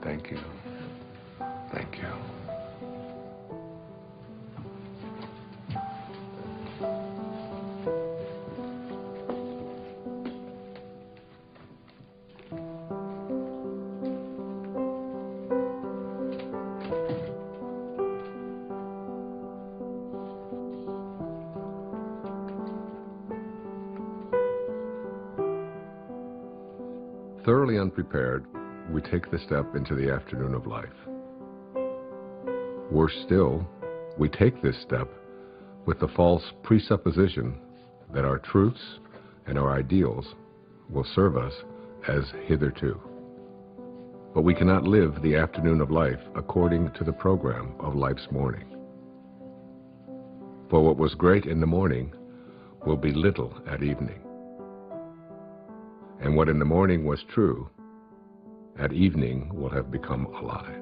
Thank you. Thank you. Thoroughly unprepared, we take the step into the afternoon of life. Worse still, we take this step with the false presupposition that our truths and our ideals will serve us as hitherto. But we cannot live the afternoon of life according to the program of life's morning. For what was great in the morning will be little at evening. And what in the morning was true, at evening will have become a lie.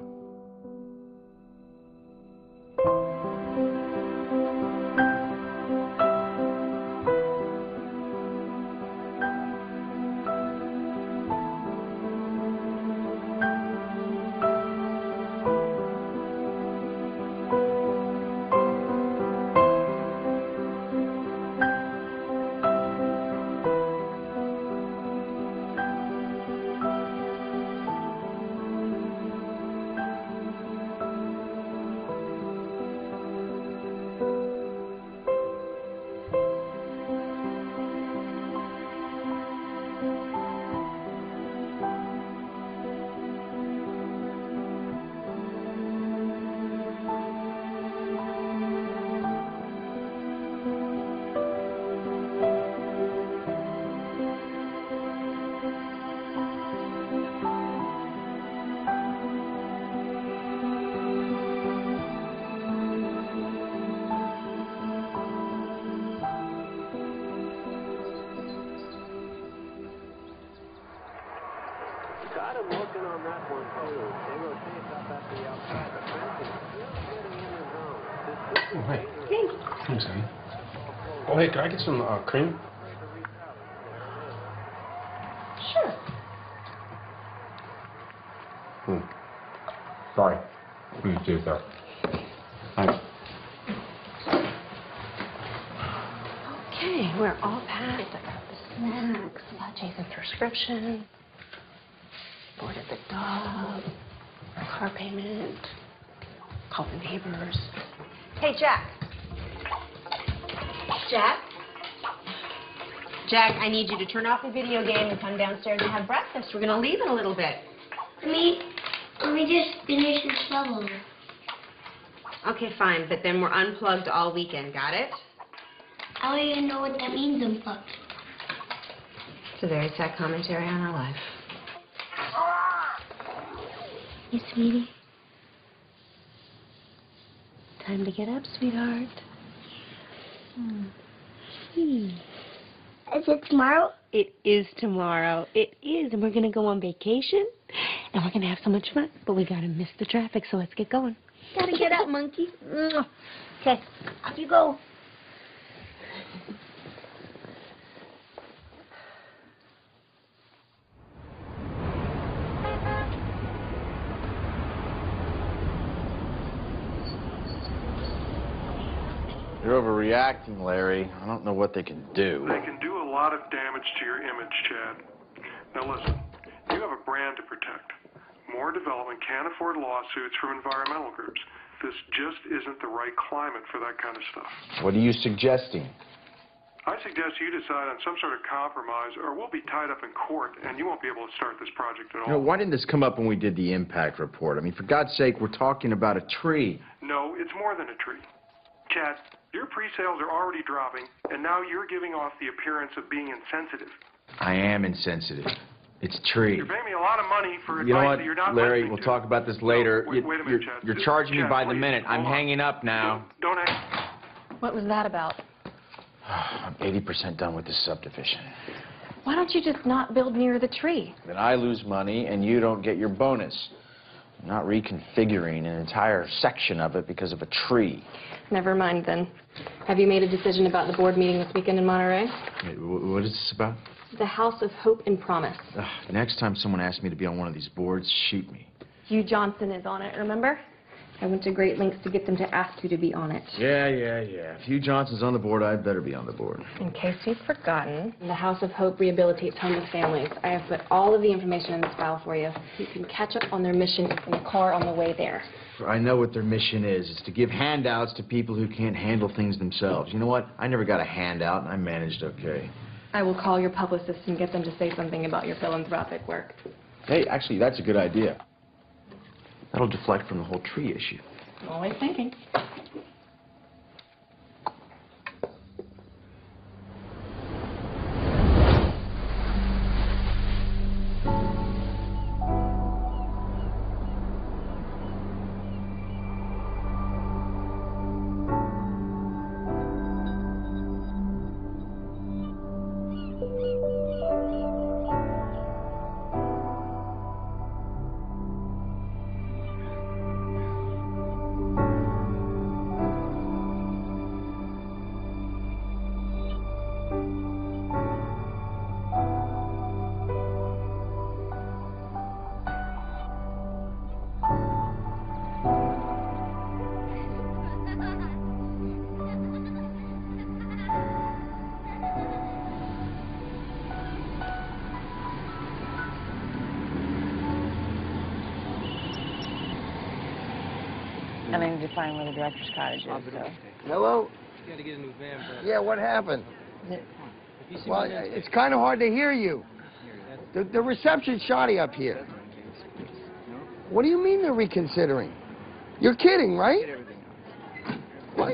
Got him looking on that one, too. They rotate up at the outside. The fence is just getting in the zone. Oh, hey. Thanks. Thanks, honey. Oh, hey, can I get some cream? Sure. Sorry. You too, sir. Thanks. Okay, we're all packed. I got the snacks, got Jason's prescription, boarded the dog, car payment, called the neighbors. Hey, Jack. Jack? Jack, I need you to turn off the video game and come downstairs and have breakfast. We're going to leave in a little bit. Let me just finish this level. Okay, fine, but then we're unplugged all weekend, got it? I don't even know what that means, unplugged. It's a very sad commentary on our life. Hey, sweetie. Time to get up, sweetheart. Is it tomorrow? It is tomorrow. It is, and we're going to go on vacation, and we're going to have so much fun, but we got to miss the traffic, so let's get going. Gotta get up, monkey. Okay, off you go. You're overreacting, Larry. I don't know what they can do. They can do a lot of damage to your image, Chad. Now listen, you have a brand to protect. More development can't afford lawsuits from environmental groups. This just isn't the right climate for that kind of stuff. What are you suggesting? I suggest you decide on some sort of compromise, or we'll be tied up in court, and you won't be able to start this project at all. You know, why didn't this come up when we did the impact report? I mean, for God's sake, we're talking about a tree. No, it's more than a tree. Chad, your pre-sales are already dropping, and now you're giving off the appearance of being insensitive. I am insensitive. It's a tree. You're paying me a lot of money for You know advice what, that you're not Larry, listening we'll to. talk about this later. No, wait a minute, Chad. You're charging me Chad, by the please, minute. I'm hold on. hanging up now. Don't hang. What was that about? I'm 80% done with this subdivision. Why don't you just not build near the tree? Then I lose money, and you don't get your bonus. I'm not reconfiguring an entire section of it because of a tree. Never mind, then. Have you made a decision about the board meeting this weekend in Monterey? Wait, what is this about? The House of Hope and Promise. Next time someone asks me to be on one of these boards, shoot me. Hugh Johnson is on it, remember? I went to great lengths to get them to ask you to be on it. Yeah. If Hugh Johnson's on the board, I'd better be on the board. In case you've forgotten, the House of Hope rehabilitates homeless families. I have put all of the information in this file for you. You can catch up on their mission in the car on the way there. I know what their mission is. It's to give handouts to people who can't handle things themselves. You know what? I never got a handout, and I managed okay. I will call your publicist and get them to say something about your philanthropic work. Hey, actually, that's a good idea. That'll deflect from the whole tree issue. Always thinking. And I need to find where the director's cottage is, so. Hello? You gotta get a new van, bro. Yeah, what happened? If you see Well, my name, it's kind of hard to hear you. The reception's shoddy up here. What do you mean they're reconsidering? You're kidding, right? Well,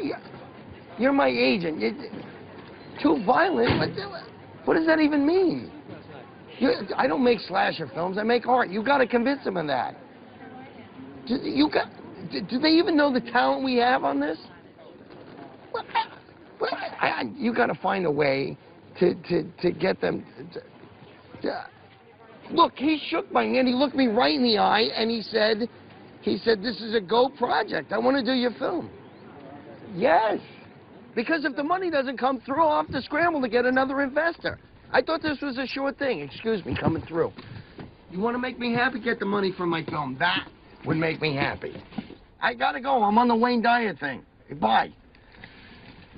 you're my agent. You're too violent. What does that even mean? I don't make slasher films. I make art. You got to convince them of that. Do they even know the talent we have on this? You got to find a way to get them. Look, he shook my hand. He looked me right in the eye, and he said, "This is a go project. I want to do your film." Yes, because if the money doesn't come through, I'll have to scramble to get another investor. I thought this was a sure thing. Excuse me, coming through. You want to make me happy? Get the money for my film. That would make me happy. I gotta go. I'm on the Wayne Dyer thing. Bye.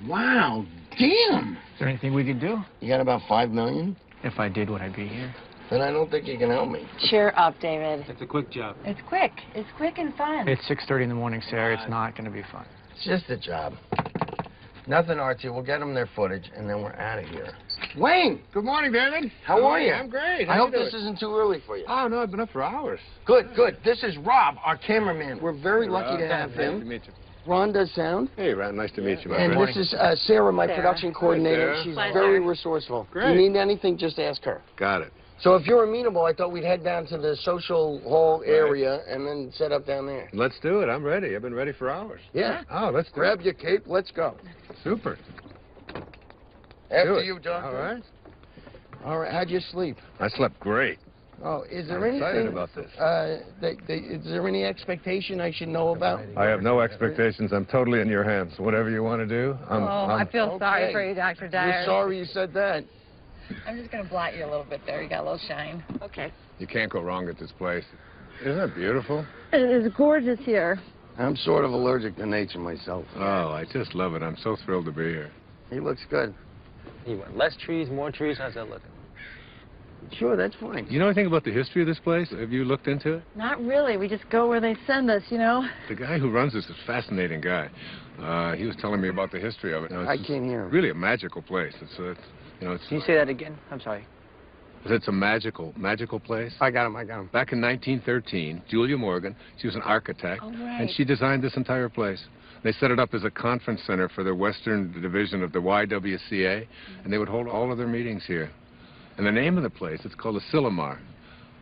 Wow, damn. Is there anything we could do? You got about $5 million? If I did, would I be here? Then I don't think you can help me. Cheer up, David. it's a quick job. It's quick. It's quick and fun. It's 6:30 in the morning, Sarah. It's not going to be fun. It's just a job. Nothing artsy. We'll get them their footage, and then we're out of here. Wayne! Good morning, David. How are you? I'm great. I hope this isn't too early for you. Oh, no, I've been up for hours. Good, good. This is Rob, our cameraman. We're very lucky to have Nice him. to meet you. Ron does sound. Hey, Ron, nice to meet you, my And friend. this is Sarah, my production coordinator. Sarah. She's Pleasure. very resourceful. Great. If you need anything, just ask her. Got it. So if you're amenable, I thought we'd head down to the social hall area and then set up down there. Let's do it. I'm ready. I've been ready for hours. Yeah. Oh, let's do Grab it. your cape. Let's go. Super. After Do it. you, Doctor. All right. All right. How'd you sleep? I slept great. Oh, is there I'm anything? excited about this. Is there any expectation I should know about? I have no expectations. I'm totally in your hands. Whatever you want to do, I feel sorry Okay. for you, Dr. Dyer. We're sorry you said that. I'm just going to blot you a little bit there. You got a little shine. Okay. You can't go wrong at this place. Isn't it beautiful? It is gorgeous here. I'm sort of allergic to nature myself. Oh, I just love it. I'm so thrilled to be here. He looks good. You want less trees, more trees? How's that looking? Sure, that's fine. You know anything about the history of this place? Have you looked into it? Not really. We just go where they send us, you know. The guy who runs this is a fascinating guy. He was telling me about the history of it. You know, I can't hear him. Really a magical place. It's you know, it's. Can you say that again? I'm sorry. It's a magical place. I got him. Back in 1913, Julia Morgan, she was an architect, Oh, right. and she designed this entire place. They set it up as a conference center for the Western Division of the YWCA, and they would hold all of their meetings here. And the name of the place, it's called a Silomar.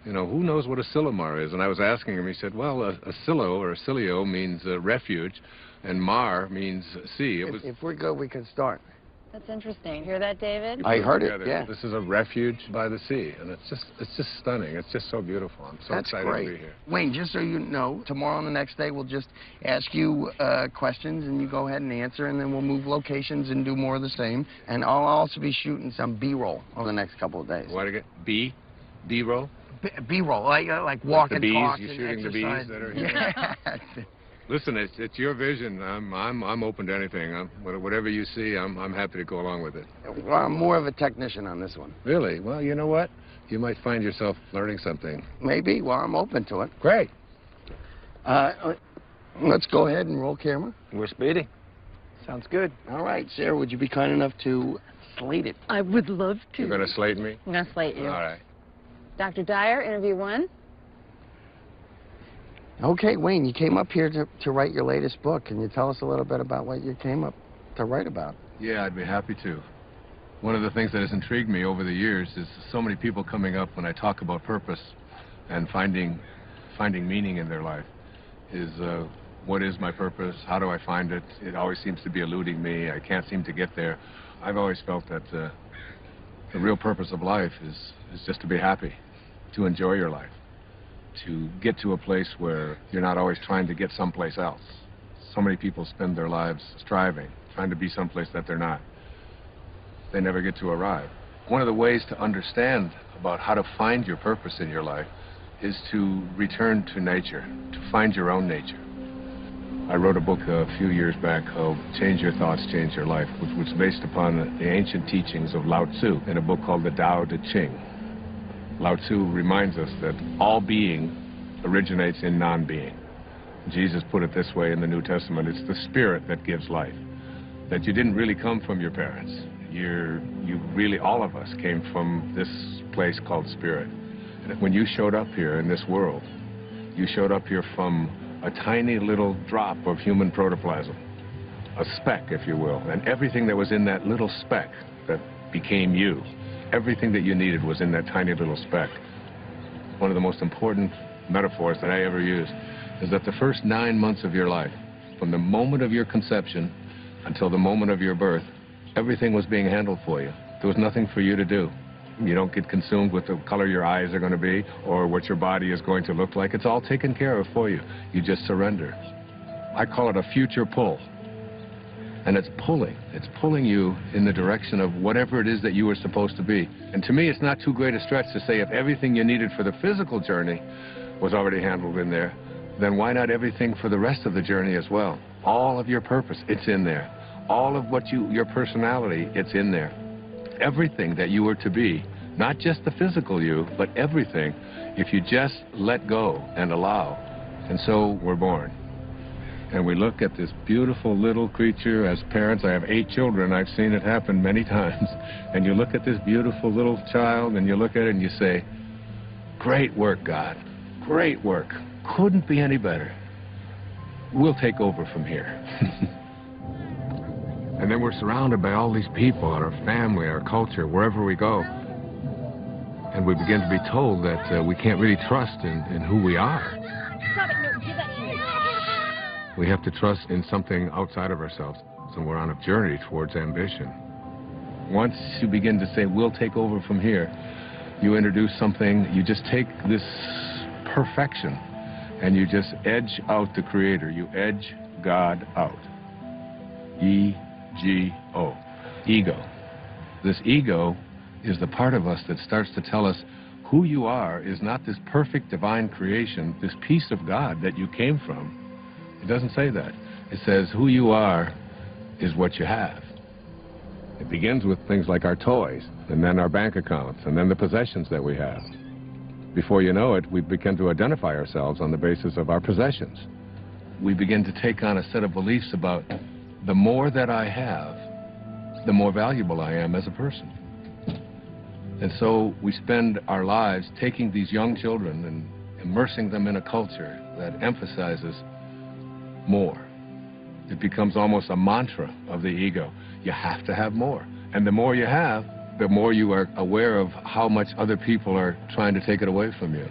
You know, who knows what a Silomar is? And I was asking him, he said, well, a silo or a silio means refuge, and mar means sea. It was. If we're good, we can start. That's interesting. Hear that, David? I heard it, together. yeah. This is a refuge by the sea, and it's just stunning. It's just so beautiful. I'm so That's excited great. to be here. Wayne, just so you know, tomorrow and the next day, we'll just ask you questions, and you go ahead and answer, and then we'll move locations and do more of the same. And I'll also be shooting some B-roll over the next couple of days. What again? B-roll? B-roll, like walk the and bees, talk you and shooting the bees exercise. that are here? Yeah. Listen, it's your vision. I'm open to anything. Whatever you see, I'm happy to go along with it. Well, I'm more of a technician on this one. Really? Well, you know what? You might find yourself learning something. Maybe. Well, I'm open to it. Great. Let's go ahead and roll camera. We're speeding. Sounds good. All right, Sarah, would you be kind enough to slate it? I would love to. You're going to slate me? I'm going to slate you. All right. Dr. Dyer, interview 1. Okay, Wayne, you came up here to write your latest book. Can you tell us a little bit about what you came up to write about? Yeah, I'd be happy to. One of the things that has intrigued me over the years is so many people coming up when I talk about purpose and finding meaning in their life is what is my purpose? How do I find it? It always seems to be eluding me. I can't seem to get there. I've always felt that the real purpose of life is just to be happy, to enjoy your life, to get to a place where you're not always trying to get someplace else. So many people spend their lives striving, trying to be someplace that they're not. They never get to arrive. One of the ways to understand about how to find your purpose in your life is to return to nature, to find your own nature. I wrote a book a few years back called Change Your Thoughts, Change Your Life, which was based upon the ancient teachings of Lao Tzu in a book called the Tao Te Ching. Lao Tzu reminds us that all being originates in non-being. Jesus put it this way in the New Testament: it's the spirit that gives life. That you didn't really come from your parents. You really, all of us came from this place called spirit. And when you showed up here in this world, you showed up here from a tiny little drop of human protoplasm, a speck, if you will, and everything that was in that little speck that became you, everything that you needed was in that tiny little speck. One of the most important metaphors that I ever used is that the first 9 months of your life, from the moment of your conception until the moment of your birth, everything was being handled for you. There was nothing for you to do. You don't get consumed with the color your eyes are going to be or what your body is going to look like. It's all taken care of for you. You just surrender. I call it a future pull. And it's pulling. It's pulling you in the direction of whatever it is that you were supposed to be. And to me, it's not too great a stretch to say if everything you needed for the physical journey was already handled in there, then why not everything for the rest of the journey as well? All of your purpose, it's in there. All of what your personality, it's in there. Everything that you were to be, not just the physical you, but everything, if you just let go and allow. And so we're born. And we look at this beautiful little creature. As parents, I have 8 children. I've seen it happen many times. And you look at this beautiful little child, and you look at it and you say, great work, God. Great work. Couldn't be any better. We'll take over from here. And then we're surrounded by all these people, our family, our culture, wherever we go. And we begin to be told that we can't really trust in who we are. We have to trust in something outside of ourselves. So we're on a journey towards ambition. Once you begin to say, we'll take over from here, you introduce something, you just take this perfection and you just edge out the Creator. You edge God out. E-G-O. Ego. This ego is the part of us that starts to tell us who you are is not this perfect divine creation, this piece of God that you came from. It doesn't say that. It says who you are is what you have. It begins with things like our toys, and then our bank accounts, and then the possessions that we have. Before you know it, we begin to identify ourselves on the basis of our possessions. We begin to take on a set of beliefs about the more that I have, the more valuable I am as a person. And so we spend our lives taking these young children and immersing them in a culture that emphasizes more. It becomes almost a mantra of the ego. You have to have more. And the more you have, the more you are aware of how much other people are trying to take it away from you.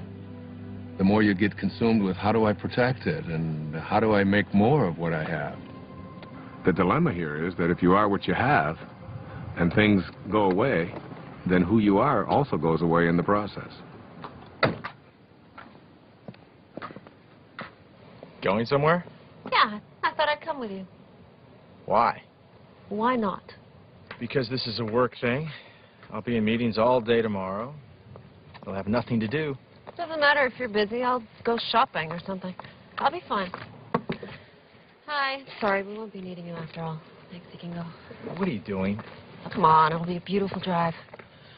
The more you get consumed with how do I protect it and how do I make more of what I have. The dilemma here is that if you are what you have and things go away, then who you are also goes away in the process. Going somewhere? Yeah, I thought I'd come with you. Why? Why not? Because this is a work thing. I'll be in meetings all day tomorrow. I'll have nothing to do. Doesn't matter if you're busy. I'll go shopping or something. I'll be fine. Hi. Sorry, we won't be needing you after all. Thanks, you can go. What are you doing? Oh, come on, it'll be a beautiful drive.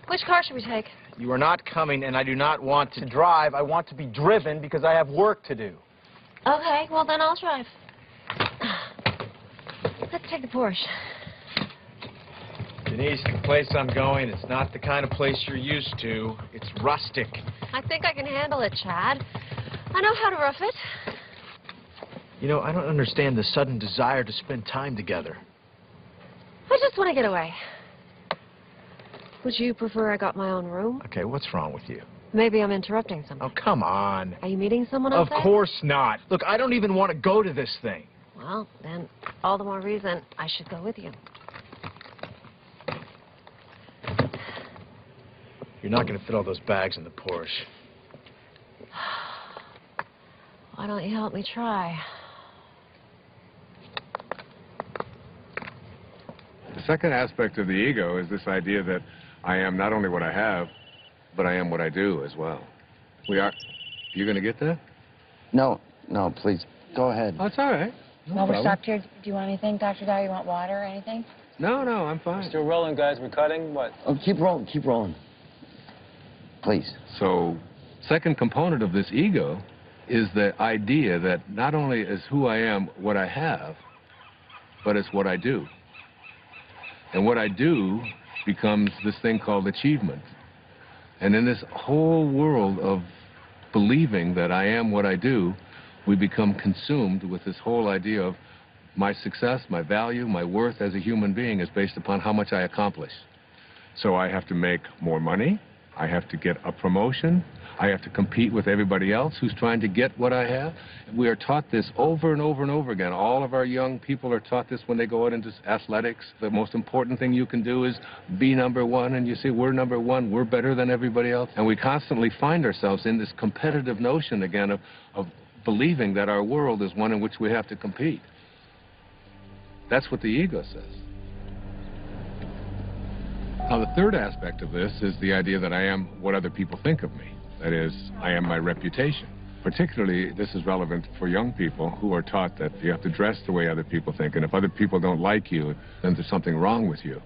Which car should we take? You are not coming, and I do not want to drive. I want to be driven because I have work to do. Okay, well then I'll drive. Let's take the Porsche. Denise, the place I'm going, it's not the kind of place you're used to. It's rustic. I think I can handle it, Chad. I know how to rough it. You know, I don't understand the sudden desire to spend time together. I just want to get away. Would you prefer I got my own room? Okay, what's wrong with you? Maybe I'm interrupting something. Oh, come on. Are you meeting someone else? Of course not. Look, I don't even want to go to this thing. Well, then, all the more reason I should go with you. You're not going to fit all those bags in the Porsche. Why don't you help me try? The second aspect of the ego is this idea that I am not only what I have, but I am what I do as well. We are... You going to get that? No, no, please. Go ahead. Oh, it's all right. No While we're problem. stopped here, do you want anything, Dr. Dyer? You want water or anything? No, I'm fine. Still rolling, guys. We're cutting. What? Oh, keep rolling, keep rolling. Please. So, second component of this ego is the idea that not only is who I am what I have, but it's what I do. And what I do becomes this thing called achievement. And in this whole world of believing that I am what I do, we become consumed with this whole idea of my success, my value, my worth as a human being is based upon how much I accomplish. So I have to make more money, I have to get a promotion, I have to compete with everybody else who's trying to get what I have. We are taught this over and over and over again. All of our young people are taught this when they go out into athletics. The most important thing you can do is be number one, and you say, we're number one, we're better than everybody else. And we constantly find ourselves in this competitive notion again of believing that our world is one in which we have to compete. That's what the ego says. Now, the third aspect of this is the idea that I am what other people think of me. That is, I am my reputation. Particularly, this is relevant for young people who are taught that you have to dress the way other people think, and if other people don't like you, then there's something wrong with you.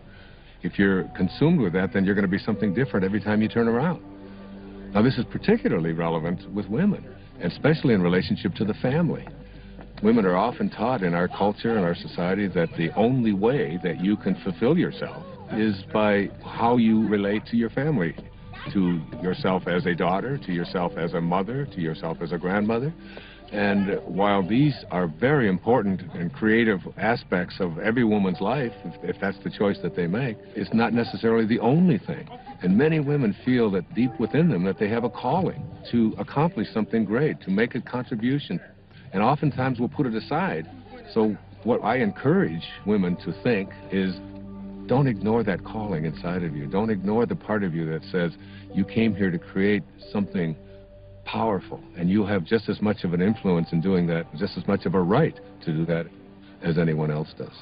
If you're consumed with that, then you're going to be something different every time you turn around. Now, this is particularly relevant with women, especially in relationship to the family. Women are often taught in our culture and our society that the only way that you can fulfill yourself is by how you relate to your family, to yourself as a daughter, to yourself as a mother, to yourself as a grandmother. And while these are very important and creative aspects of every woman's life, if that's the choice that they make, it's not necessarily the only thing. And many women feel that deep within them that they have a calling to accomplish something great, to make a contribution. And oftentimes we'll put it aside. So what I encourage women to think is, don't ignore that calling inside of you. Don't ignore the part of you that says you came here to create something powerful, and you have just as much of an influence in doing that, just as much of a right to do that as anyone else does.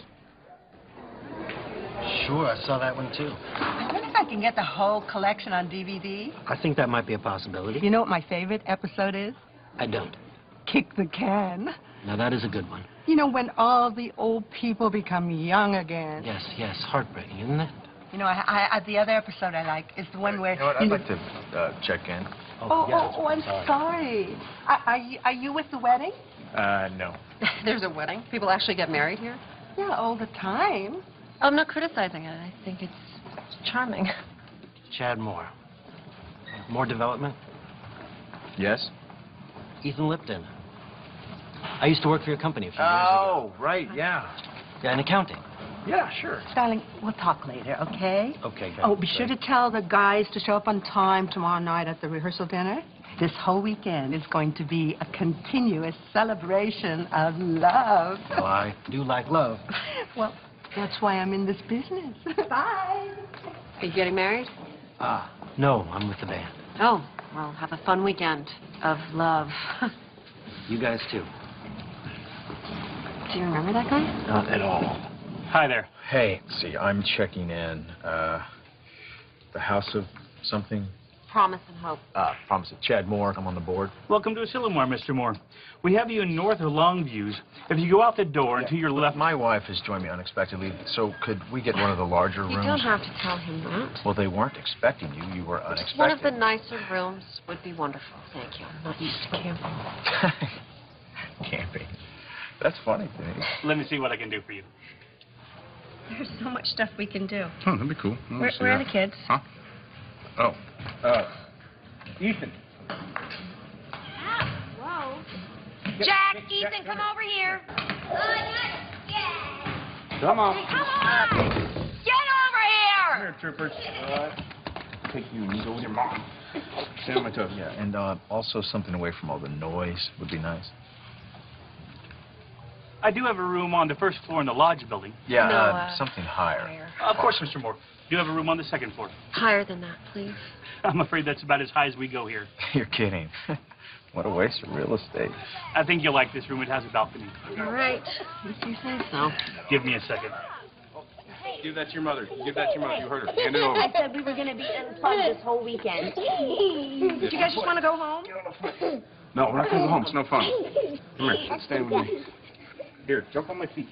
Sure, I saw that one too. I wonder if I can get the whole collection on DVD. I think that might be a possibility. You know what my favorite episode is? I don't. Kick the Can. Now that is a good one. You know, when all the old people become young again. Yes, heartbreaking, isn't it? You know, the other episode I like is the one where... You know what, I'd like to check in. I'm sorry. Are you with the wedding? No. There's a wedding? People actually get married here? Yeah, all the time. I'm not criticizing it. I think it's charming. Chad Moore. More development? Yes? Ethan Lipton. I used to work for your company a few years ago. Oh, right, yeah. Yeah, in accounting. Yeah, sure. Darling, we'll talk later, okay? Okay, great. Oh, be sure to tell the guys to show up on time tomorrow night at the rehearsal dinner. This whole weekend is going to be a continuous celebration of love. Well, I do like love. Well, that's why I'm in this business. Bye. Are you getting married? No, I'm with the band. Oh, well, have a fun weekend of love. You guys too. Do you remember that guy? Not at all. Hi there. Hey, see, I'm checking in. The house of something? Promise and Hope. Promise it. Chad Moore, I'm on the board. Welcome to Asilomar, Mr. Moore. We have you in North or Longviews. If you go out the door and to your left... My wife has joined me unexpectedly, so could we get one of the larger rooms? You don't have to tell him that. Well, they weren't expecting you. You were unexpected. One of the nicer rooms would be wonderful. Thank you. I'm not used to camping. Camping. That's funny, Dave. Let me see what I can do for you. There's so much stuff we can do. Oh, that'd be cool. Where are the kids? Huh? Oh, Ethan. Whoa. Jack, Ethan, come over here. Come on. Come on. Get over here. Come here, troopers. Take you and you go with your mom. Stand on my toes. Yeah, and also something away from all the noise would be nice. I do have a room on the first floor in the lodge building. Yeah, No, something higher. Of course, Mr. Moore. Do have a room on the second floor. Higher than that, please. I'm afraid that's about as high as we go here. You're kidding. What a waste of real estate. I think you'll like this room. It has a balcony. All right. If you say so. Give me a second. Give that to your mother. Give that to your mother. You heard her. Hand it over. I said we were going to be unplugged this whole weekend. Do you guys just want to go home? No, we're not going to go home. It's no fun. Come here. Stay with me. Here, jump on my feet.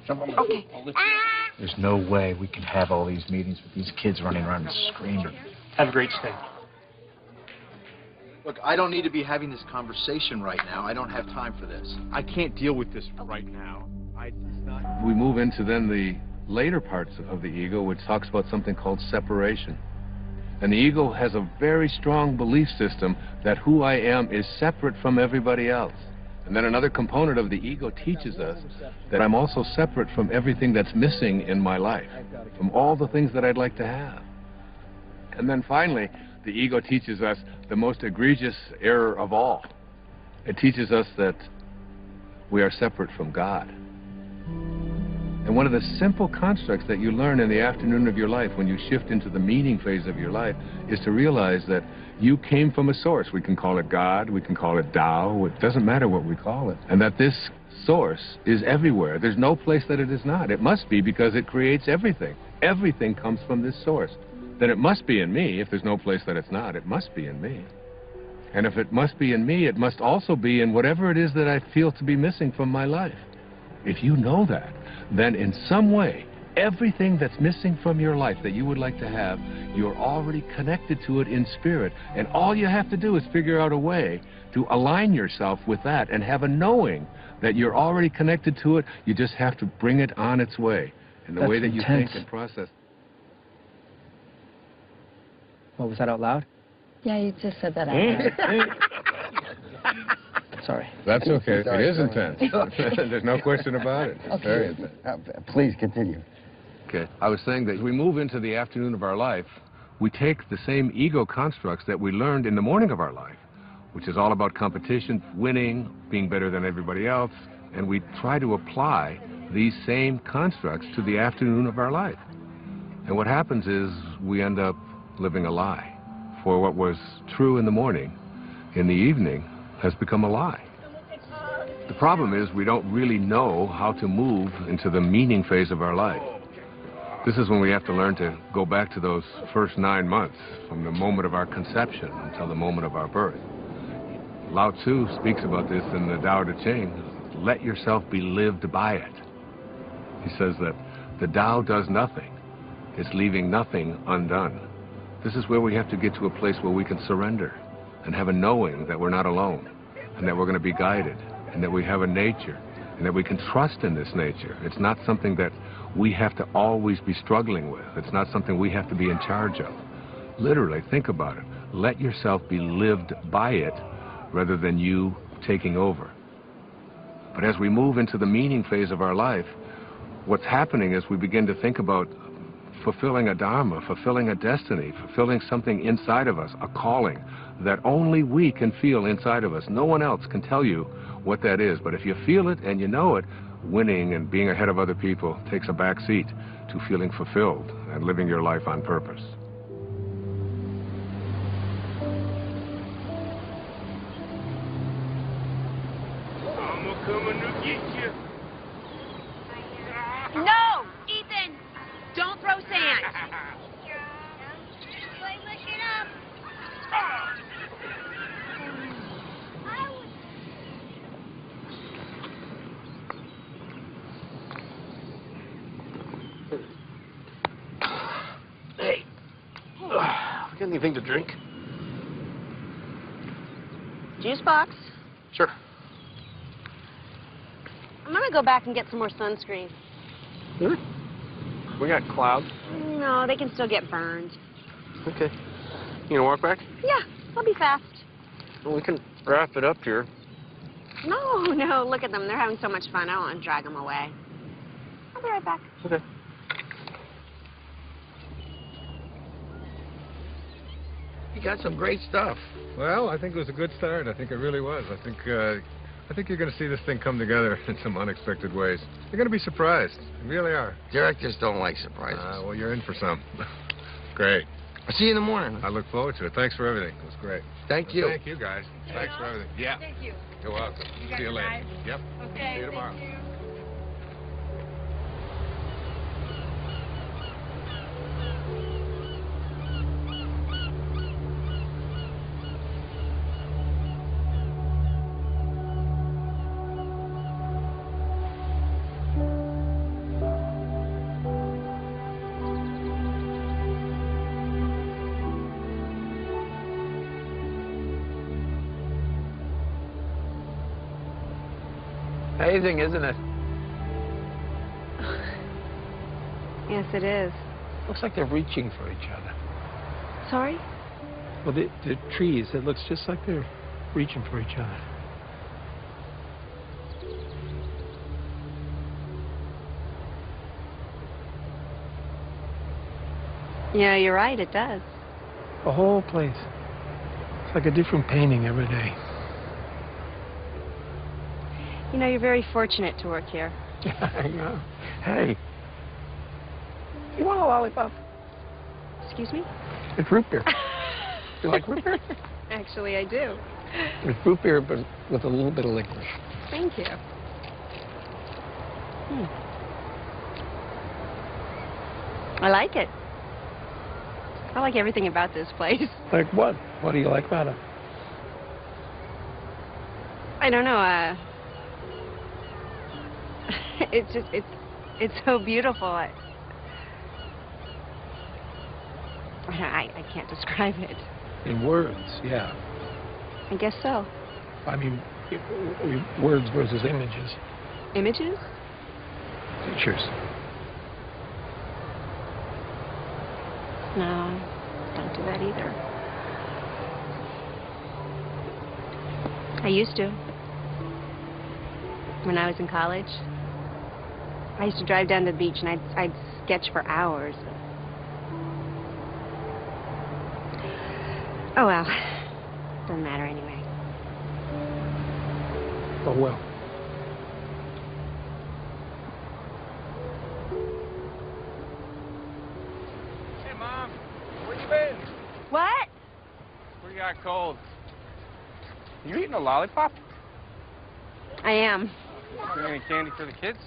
Jump on my feet. I'll lift you. There's no way we can have all these meetings with these kids running around and screaming. Have a great stay. Look, I don't need to be having this conversation right now. I don't have time for this. I can't deal with this right now. We move into then the later parts of the ego, which talks about something called separation. And the ego has a very strong belief system that who I am is separate from everybody else. And then another component of the ego teaches us that I'm also separate from everything that's missing in my life, from all the things that I'd like to have. And then finally, the ego teaches us the most egregious error of all. It teaches us that we are separate from God. And one of the simple constructs that you learn in the afternoon of your life when you shift into the meaning phase of your life is to realize that you came from a source. We can call it God, we can call it Tao, it doesn't matter what we call it. And that this source is everywhere. There's no place that it is not. It must be because it creates everything. Everything comes from this source. Then it must be in me. If there's no place that it's not, it must be in me. And if it must be in me, it must also be in whatever it is that I feel to be missing from my life. If you know that, then in some way, everything that's missing from your life that you would like to have, you're already connected to it in spirit. And all you have to do is figure out a way to align yourself with that and have a knowing that you're already connected to it. You just have to bring it on its way in the way that you think and process. What was that out loud? Yeah, you just said that out loud. Sorry. That's okay. It is intense. There's no question about it. It's very intense. Please continue. Okay. I was saying that as we move into the afternoon of our life, we take the same ego constructs that we learned in the morning of our life, which is all about competition, winning, being better than everybody else, and we try to apply these same constructs to the afternoon of our life. And what happens is we end up living a lie. For what was true in the morning, in the evening, has become a lie. The problem is we don't really know how to move into the meaning phase of our life. This is when we have to learn to go back to those first 9 months, from the moment of our conception until the moment of our birth. Lao Tzu speaks about this in the Tao Te Ching. Let yourself be lived by it. He says that the Tao does nothing. It's leaving nothing undone. This is where we have to get to a place where we can surrender and have a knowing that we're not alone and that we're going to be guided and that we have a nature and that we can trust in this nature. It's not something that we have to always be struggling with. It's not something we have to be in charge of. Literally, think about it. Let yourself be lived by it rather than you taking over. But as we move into the meaning phase of our life, what's happening is we begin to think about fulfilling a dharma, fulfilling a destiny, fulfilling something inside of us, a calling that only we can feel inside of us. No one else can tell you what that is. But if you feel it and you know it, winning and being ahead of other people takes a back seat to feeling fulfilled and living your life on purpose. I'm coming to get you. No! Ethan! Don't throw sand! Anything to drink? Juice box? Sure. I'm gonna go back and get some more sunscreen. Really? We got clouds. No, they can still get burned. Okay. You gonna walk back? Yeah, I'll be fast. Well, we can wrap it up here. No, look at them. They're having so much fun. I don't want to drag them away. I'll be right back. Okay. You got some great stuff. Well, I think it was a good start. I think it really was. I think you're going to see this thing come together in some unexpected ways. You're going to be surprised. You really are. Directors don't like surprises. Well, you're in for some. Great. I'll see you in the morning. I look forward to it. Thanks for everything. It was great. Thank you. Thank you, guys. Thanks for everything. Yeah. Thank you. You're welcome. See you later. Yep. Okay. See you tomorrow. Thank you. Amazing, isn't it? Yes, it is. Looks like they're reaching for each other. Sorry? Well, the trees, it looks just like they're reaching for each other. Yeah, you're right. It does. The whole place. It's like a different painting every day. You know, you're very fortunate to work here. I know. Hey, you want a lollipop? Excuse me? It's root beer. You like root beer? Actually, I do. It's root beer, but with a little bit of licorice. Thank you. I like it. I like everything about this place. Like what? What do you like about it? I don't know, it's just, it's so beautiful. I can't describe it. In words, yeah. I guess so. I mean, words versus images. Images? Pictures. No, don't do that either. I used to. When I was in college, I used to drive down to the beach and I'd sketch for hours. Oh well, doesn't matter anyway. Oh well. Hey, Mom. Where you been? What? We got cold. You eating a lollipop? I am. You got any candy for the kids?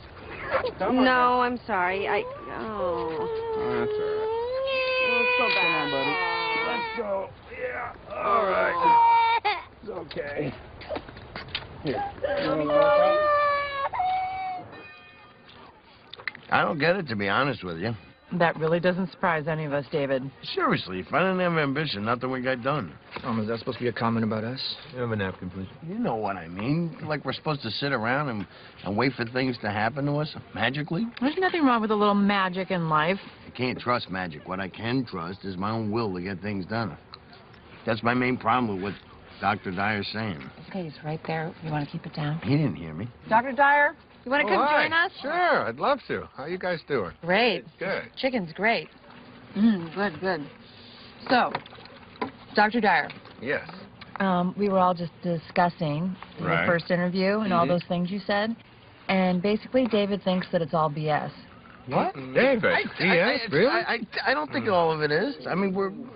No, I'm sorry. Oh, that's all right. Let's go back. Come on, buddy. Let's go. Yeah. All right. It's okay. Here. You want a lollipop? I don't get it, to be honest with you. That really doesn't surprise any of us, David. Seriously, if I didn't have ambition, nothing would get done. Is that supposed to be a comment about us? You have a napkin, please. You know what I mean. Like we're supposed to sit around and wait for things to happen to us magically. There's nothing wrong with a little magic in life. I can't trust magic. What I can trust is my own will to get things done. That's my main problem with what Dr. Dyer's saying. Okay, he's right there. You want to keep it down? He didn't hear me. Dr. Dyer, you want to come hi. join us? Sure, I'd love to. How you guys doing? Great. Good. Chicken's great. Good. So, Dr. Dyer. Yes. We were all just discussing Right. the first interview and all those things you said. And basically, David thinks that it's all BS. What? David? Yes, really? I don't think all of it is. I mean,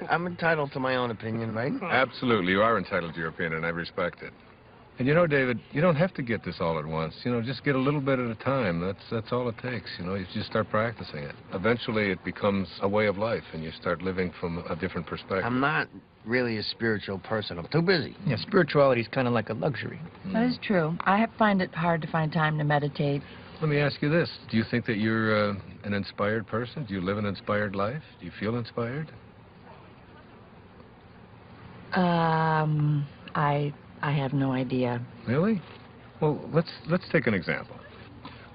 I'm entitled to my own opinion, right? Absolutely. You are entitled to your opinion, and I respect it. And you know, David, you don't have to get this all at once. You know, just get a little bit at a time. That's all it takes. You know, you just start practicing it. Eventually, it becomes a way of life, and you start living from a different perspective. I'm not really a spiritual person. I'm too busy. Yeah, spirituality is kind of like a luxury. That is true. I find it hard to find time to meditate. Let me ask you this. Do you think that you're an inspired person? Do you live an inspired life? Do you feel inspired? I have no idea. Really? Well, let's take an example.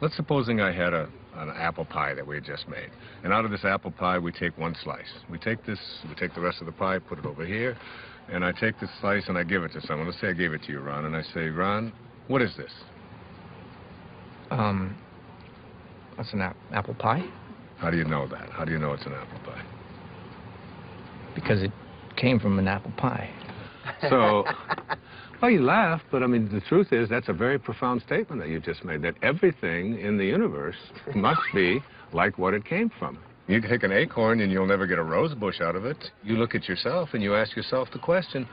Let's supposing I had an apple pie that we had just made. And out of this apple pie, we take one slice. We take the rest of the pie, put it over here, and I take this slice and I give it to someone. Let's say I gave it to you, Ron, and I say, Ron, what is this? That's an apple pie. How do you know that? How do you know it's an apple pie? Because it came from an apple pie. So, well, you laugh, but I mean, the truth is that's a very profound statement that you just made, that everything in the universe must be like what it came from. You take an acorn and you'll never get a rose bush out of it. You look at yourself and you ask yourself the question,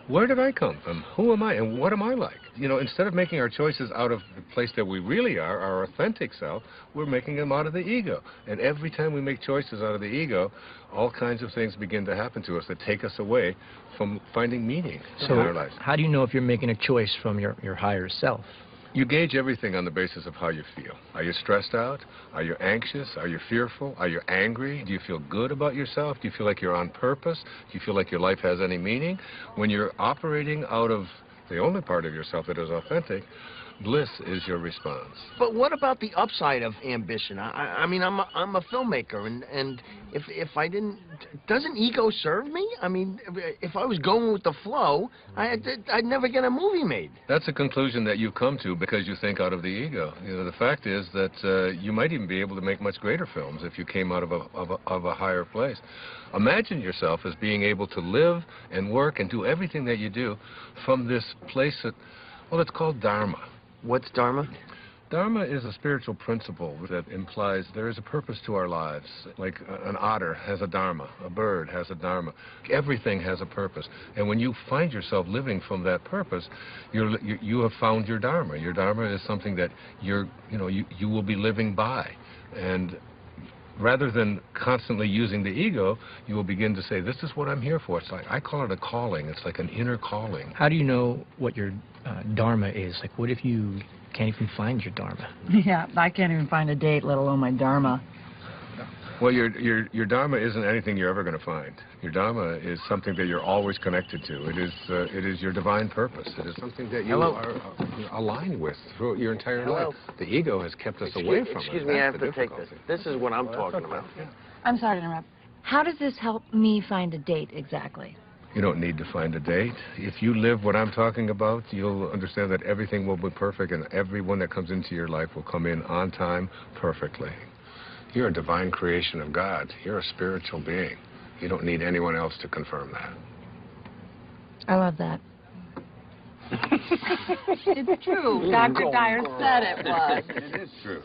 where did I come from? Who am I and what am I like? You know, instead of making our choices out of the place that we really are, our authentic self, we're making them out of the ego. And every time we make choices out of the ego, all kinds of things begin to happen to us that take us away from finding meaning in our lives. How do you know if you're making a choice from your higher self? You gauge everything on the basis of how you feel. Are you stressed out? Are you anxious? Are you fearful? Are you angry? Do you feel good about yourself? Do you feel like you're on purpose? Do you feel like your life has any meaning? When you're operating out of the only part of yourself that is authentic, bliss is your response. But what about the upside of ambition? I mean, I'm a filmmaker, and if I didn't, doesn't ego serve me? I mean, if I was going with the flow, I'd never get a movie made. That's a conclusion that you've come to because you think out of the ego. You know, the fact is that you might even be able to make much greater films if you came out of a higher place. Imagine yourself as being able to live and work and do everything that you do from this place that, well, it's called Dharma. What's Dharma? Dharma is a spiritual principle that implies there is a purpose to our lives. Like an otter has a dharma, a bird has a dharma. Everything has a purpose. And when you find yourself living from that purpose, you have found your dharma. Your dharma is something that you will be living by. And rather than constantly using the ego, you will begin to say, this is what I'm here for. It's like, I call it a calling. It's like an inner calling. How do you know what your dharma is? Like, what if you can't even find your dharma? Yeah, I can't even find a date, let alone my dharma. Well, your dharma isn't anything you're ever going to find. Your dharma is something that you're always connected to. It is your divine purpose. It is something that you are aligned with throughout your entire life. The ego has kept us away from it. Excuse me, I have to take this. This is what I'm talking about. I'm sorry to interrupt. How does this help me find a date exactly? You don't need to find a date. If you live what I'm talking about, you'll understand that everything will be perfect and everyone that comes into your life will come in on time perfectly. You're a divine creation of God. You're a spiritual being. You don't need anyone else to confirm that. I love that. It's true. Dr. Dyer said it was. It is true.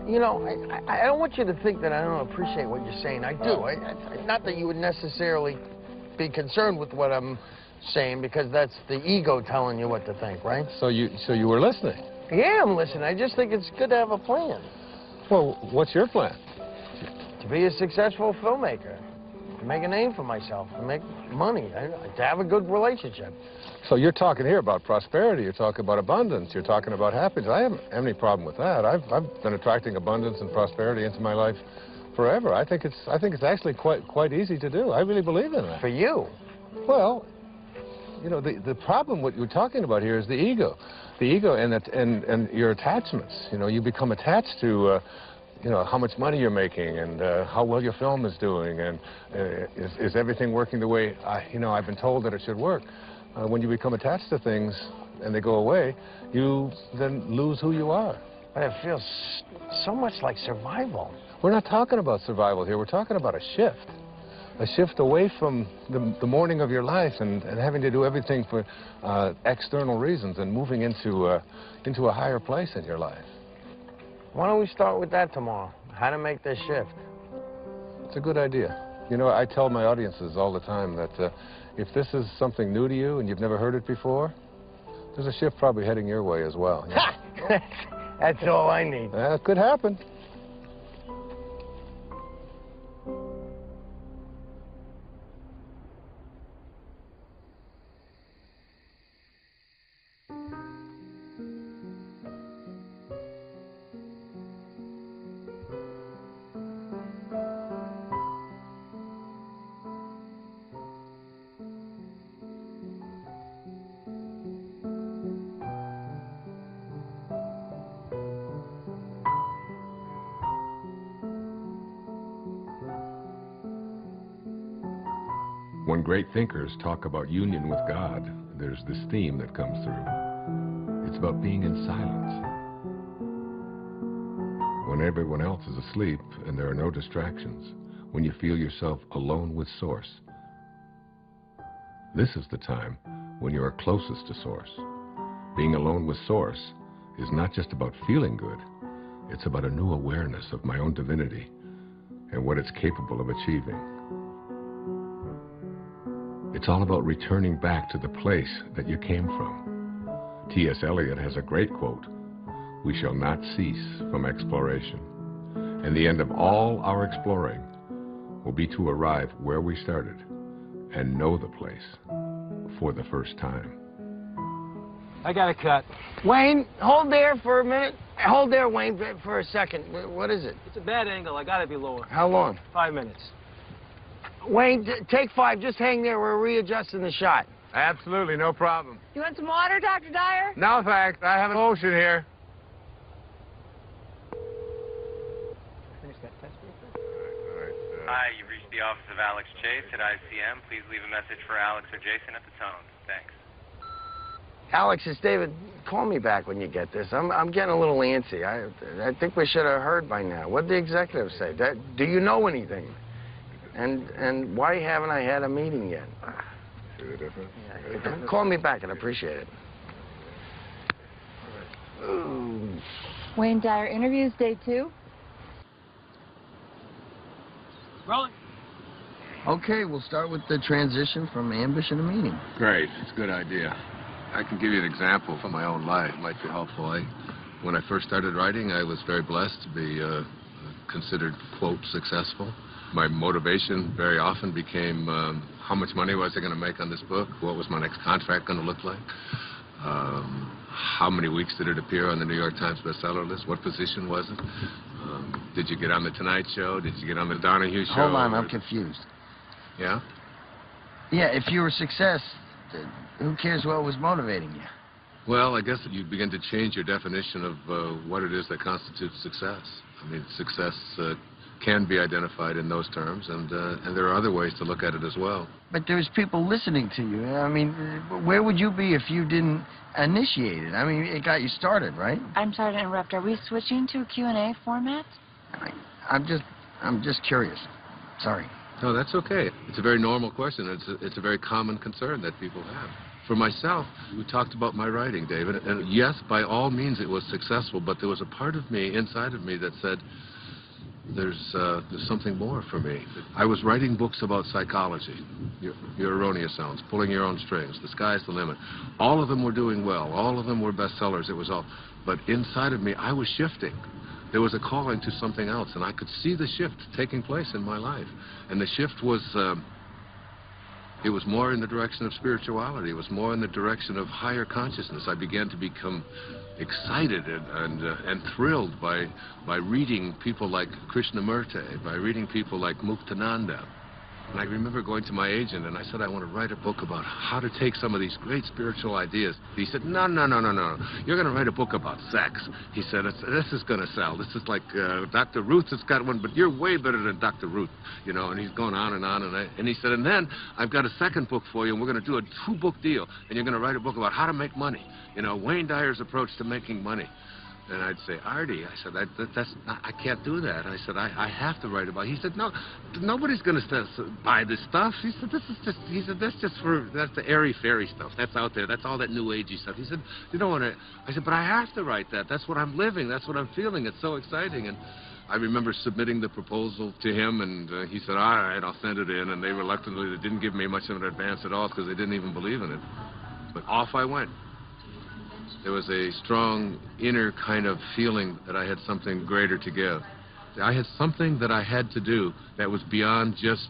You know, I don't want you to think that I don't appreciate what you're saying. I do. Not that you would necessarily be concerned with what I'm saying, because that's the ego telling you what to think, right? So you were listening? Yeah, I'm listening. I just think it's good to have a plan. Well, what's your plan? To be a successful filmmaker, to make a name for myself, to make money, to have a good relationship. So you're talking here about prosperity, you're talking about abundance, you're talking about happiness. I haven't any problem with that. I've been attracting abundance and prosperity into my life forever. I think it's actually quite easy to do. I really believe in that. For you? Well, you know, the problem what you're talking about here is the ego. The ego and your attachments. You know, you become attached to you know, how much money you're making and how well your film is doing, and is everything working the way I've been told that it should work. When you become attached to things and they go away, you then lose who you are. But it feels so much like survival. We're not talking about survival here. We're talking about a shift away from the morning of your life and having to do everything for external reasons and moving into a higher place in your life. Why don't we start with that tomorrow? How to make this shift? It's a good idea. You know, I tell my audiences all the time that if this is something new to you and you've never heard it before, There's a shift probably heading your way as well. Ha! That's all I need. It could happen. When great thinkers talk about union with God, there's this theme that comes through. It's about being in silence. When everyone else is asleep and there are no distractions, when you feel yourself alone with Source, this is the time when you are closest to Source. Being alone with Source is not just about feeling good, it's about a new awareness of my own divinity and what it's capable of achieving. It's all about returning back to the place that you came from. T.S. Eliot has a great quote, "We shall not cease from exploration." And the end of all our exploring will be to arrive where we started and know the place for the first time. I got a cut. Wayne, hold there for a minute. Hold there, Wayne, for a second. What is it? It's a bad angle. I gotta be lower. How long? 5 minutes. Wayne, take 5. Just hang there. We're readjusting the shot. Absolutely, no problem. You want some water, Dr. Dyer? No thanks. I have an ocean here. Hi, you've reached the office of Alex Chase at ICM. Please leave a message for Alex or Jason at the tone. Thanks. Alex, it's David. Call me back when you get this. I'm getting a little antsy. I think we should have heard by now. What did the executive say? Do you know anything? And why haven't I had a meeting yet? See the difference? Yeah, call me back. I'd appreciate it. Ooh. Wayne Dyer interviews day 2. Rolling. Okay, we'll start with the transition from ambition to meaning. Great. It's a good idea. I can give you an example from my own life. It might be helpful. When I first started writing, I was very blessed to be considered, quote, successful. My motivation very often became how much money was I going to make on this book? What was my next contract going to look like? How many weeks did it appear on the New York Times bestseller list? What position was it? Did you get on the Tonight Show? Did you get on the Donahue Show? Hold on, I'm confused. Yeah? Yeah, if you were a success, who cares what was motivating you? Well, I guess you begin to change your definition of what it is that constitutes success. I mean, success can be identified in those terms, and there are other ways to look at it as well. But there's people listening to you. I mean, where would you be if you didn't initiate it? I mean, it got you started, right? I'm sorry to interrupt. Are we switching to a Q&A format? I'm just curious. Sorry. No, that's okay. It's a very normal question. It's a very common concern that people have. For myself, we talked about my writing, David, and yes, by all means it was successful, but there was a part of me, inside of me, that said, there's something more for me. I was writing books about psychology, your erroneous zones, pulling your own strings, the sky's the limit. All of them were doing well. All of them were bestsellers. It was all. But inside of me, I was shifting. There was a calling to something else, and I could see the shift taking place in my life. And the shift was, it was more in the direction of spirituality. It was more in the direction of higher consciousness. I began to become excited and thrilled by reading people like Krishnamurti, by reading people like Muktananda. And I remember going to my agent and I said, I want to write a book about how to take some of these great spiritual ideas. He said, no. You're going to write a book about sex. He said, this is going to sell. This is like Dr. Ruth has got one, but you're way better than Dr. Ruth. You know, and he's going on and on. And he said, and then I've got a second book for you, and we're going to do a 2-book deal. And you're going to write a book about how to make money. You know, Wayne Dyer's approach to making money. And I'd say, Artie, I said, I can't do that. I said, I have to write about it. He said, no, nobody's going to buy this stuff. He said, that's the airy-fairy stuff. That's out there. That's all that new agey stuff. He said, you don't want to. I said, but I have to write that. That's what I'm living. That's what I'm feeling. It's so exciting. And I remember submitting the proposal to him, and he said, all right, I'll send it in. And they reluctantly, they didn't give me much of an advance at all because they didn't even believe in it. But off I went. There was a strong inner kind of feeling that I had something greater to give. I had something that I had to do that was beyond just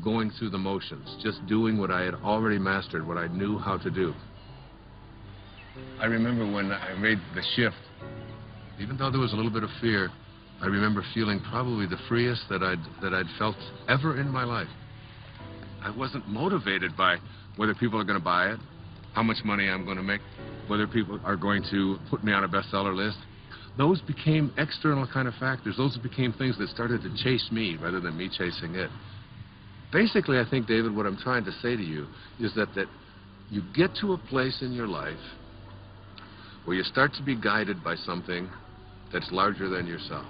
going through the motions, just doing what I had already mastered, what I knew how to do. I remember when I made the shift, even though there was a little bit of fear, I remember feeling probably the freest that I'd felt ever in my life. I wasn't motivated by whether people are going to buy it, how much money I'm going to make, whether people are going to put me on a bestseller list. Those became external kind of factors. Those became things that started to chase me rather than me chasing it. Basically, I think, David, what I'm trying to say to you is that you get to a place in your life where you start to be guided by something that's larger than yourself.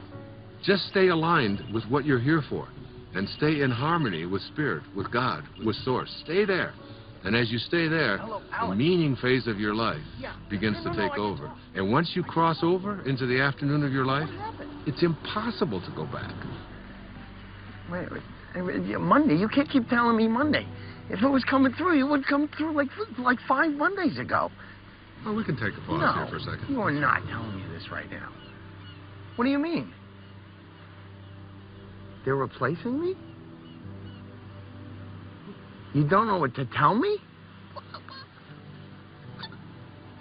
Just stay aligned with what you're here for and stay in harmony with Spirit, with God, with Source. Stay there. And as you stay there, the meaning phase of your life begins to take over. And once you cross over into the afternoon of your life, it's impossible to go back. Wait, Monday? You can't keep telling me Monday. If it was coming through, it would come through like 5 Mondays ago. Well, we can take a pause here for a second. You are not telling me this right now. What do you mean? They're replacing me? You don't know what to tell me?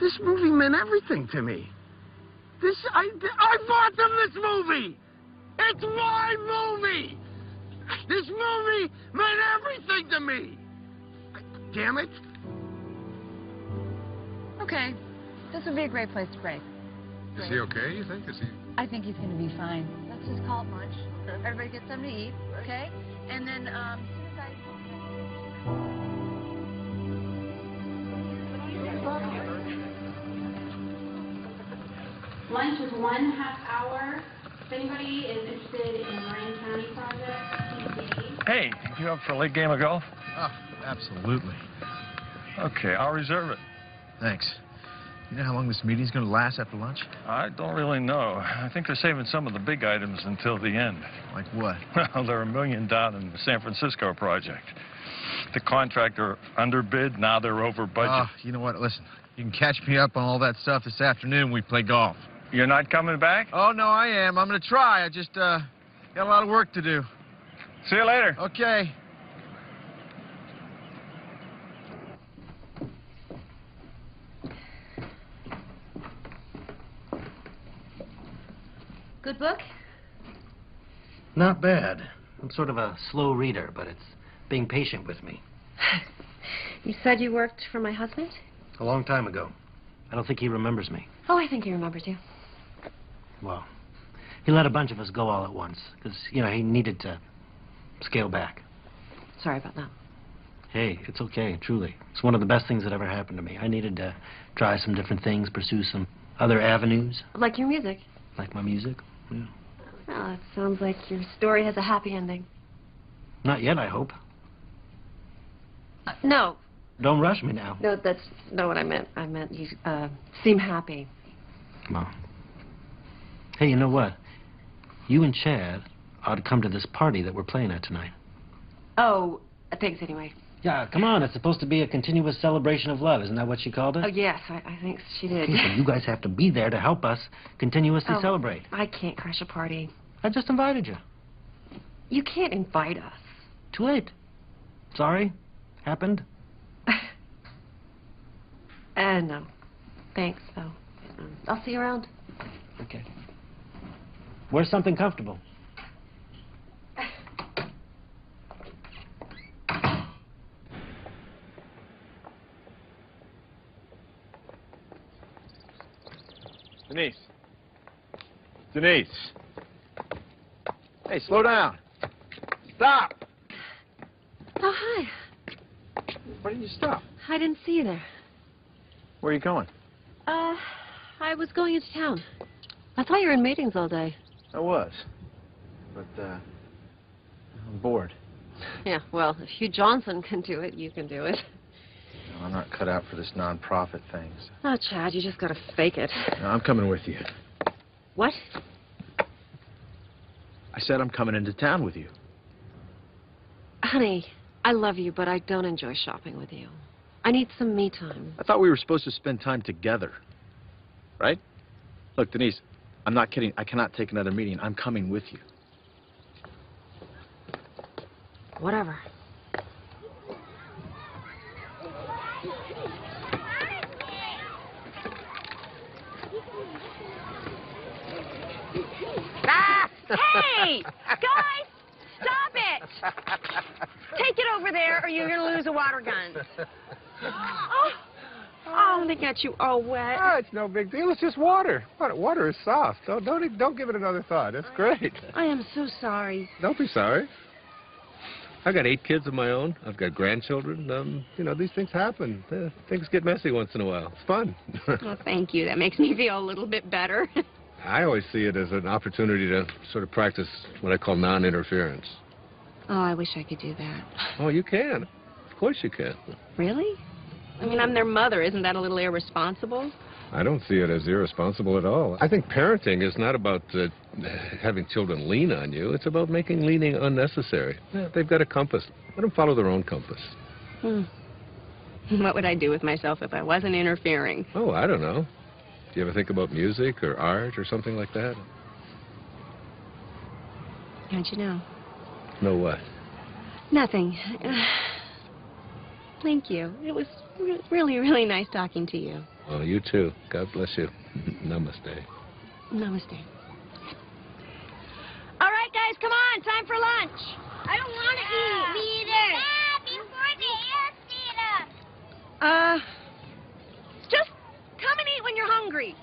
This movie meant everything to me. I bought them this movie! It's my movie! This movie meant everything to me! Damn it! Okay. This would be a great place to break. Is he okay, you think? I think he's going to be fine. Let's just call it lunch. Everybody get something to eat, okay? And then, as soon as Lunch is 1/2 hour. If anybody is interested in Lorraine County project, please. Hey, you up for a late game of golf? Oh, absolutely. Okay, I'll reserve it. Thanks. You know how long this meeting's going to last after lunch? I don't really know. I think they're saving some of the big items until the end. Like what? Well, they're $1 million down in the San Francisco project. The contractor underbid, now they're over budget. You know what? Listen, you can catch me up on all that stuff this afternoon when we play golf. You're not coming back? Oh, no, I am. I'm going to try. I just got a lot of work to do. See you later. Okay. Good book? Not bad. I'm sort of a slow reader, but it's being patient with me. You said you worked for my husband? A long time ago. I don't think he remembers me. Oh, I think he remembers you. Well, he let a bunch of us go all at once, because, you know, he needed to scale back. Sorry about that. Hey, it's okay, truly. It's one of the best things that ever happened to me. I needed to try some different things, pursue some other avenues. Like your music? Like my music, yeah. Well, it sounds like your story has a happy ending. Not yet, I hope. No. Don't rush me now. No, that's not what I meant. I meant you seem happy. Come on. Hey, you know what? You and Chad ought to come to this party that we're playing at tonight. Oh, thanks anyway. Yeah, come on. It's supposed to be a continuous celebration of love. Isn't that what she called it? Oh, yes, I think she did. Okay, so you guys have to be there to help us continuously celebrate. I can't crash a party. I just invited you. You can't invite us. Too late. Sorry. Happened. No. Thanks, though. I'll see you around. Okay. Wear something comfortable. Denise. Denise. Hey, slow down. Stop! Oh, hi. Why didn't you stop? I didn't see you there. Where are you going? I was going into town. I thought you were in meetings all day. I was. But, I'm bored. Yeah, well, if Hugh Johnson can do it, you can do it. No, I'm not cut out for this non-profit thing. So. Oh, Chad, you just gotta fake it. No, I'm coming with you. What? I said I'm coming into town with you. Honey, I love you, but I don't enjoy shopping with you. I need some me time. I thought we were supposed to spend time together. right? Look, Denise, I'm not kidding. I cannot take another meeting. I'm coming with you. Whatever. Hey! Guys! Stop it! Take it over there or you're going to lose a water gun. Oh, they got you all wet. Oh, it's no big deal. It's just water. Water is soft. Don't give it another thought. It's great. I am so sorry. Don't be sorry. I've got 8 kids of my own. I've got grandchildren. You know, these things happen. Things get messy once in a while. It's fun. Well, thank you. That makes me feel a little bit better. I always see it as an opportunity to sort of practice what I call non-interference. Oh, I wish I could do that. Oh, you can. Of course you can. Really? I mean, I'm their mother. Isn't that a little irresponsible? I don't see it as irresponsible at all. I think parenting is not about having children lean on you. It's about making leaning unnecessary. Yeah, they've got a compass. Let them follow their own compass. What would I do with myself if I wasn't interfering? Oh, I don't know. Do you ever think about music or art or something like that? How'd you know? Know what? Nothing. Thank you. It was really, really nice talking to you. Well, you too. God bless you. Namaste. Namaste. All right, guys, come on. Time for lunch. I don't want to eat. Me either. Before the air feed us. Just come and eat when you're hungry.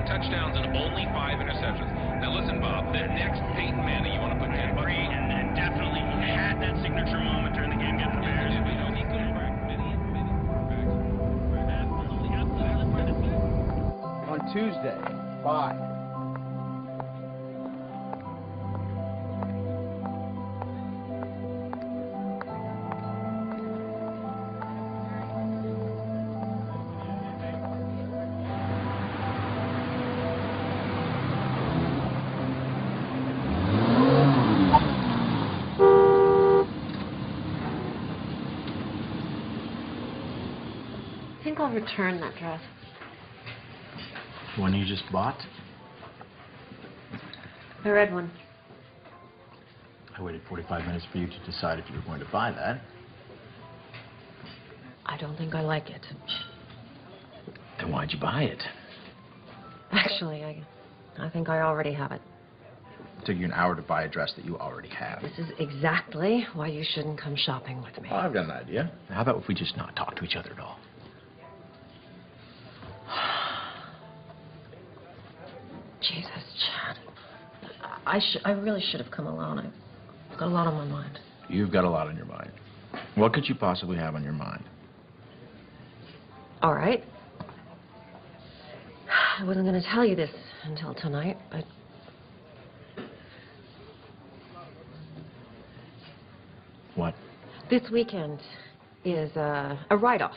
Touchdowns and only 5 interceptions. Now listen, Bob, the next Peyton Manning you want to put in. I agree, and definitely had that signature moment during the game against the Bears. On Tuesday, 5. I think I'll return that dress. The one you just bought? The red one. I waited 45 minutes for you to decide if you were going to buy that. I don't think I like it. Then why'd you buy it? Actually, I think I already have it. It took you an hour to buy a dress that you already have. This is exactly why you shouldn't come shopping with me. Oh, I've got an idea. How about if we just not talk to each other at all? Jesus, Chad. I really should have come alone. I've got a lot on my mind. You've got a lot on your mind. What could you possibly have on your mind? All right. I wasn't going to tell you this until tonight, but... What? This weekend is a write-off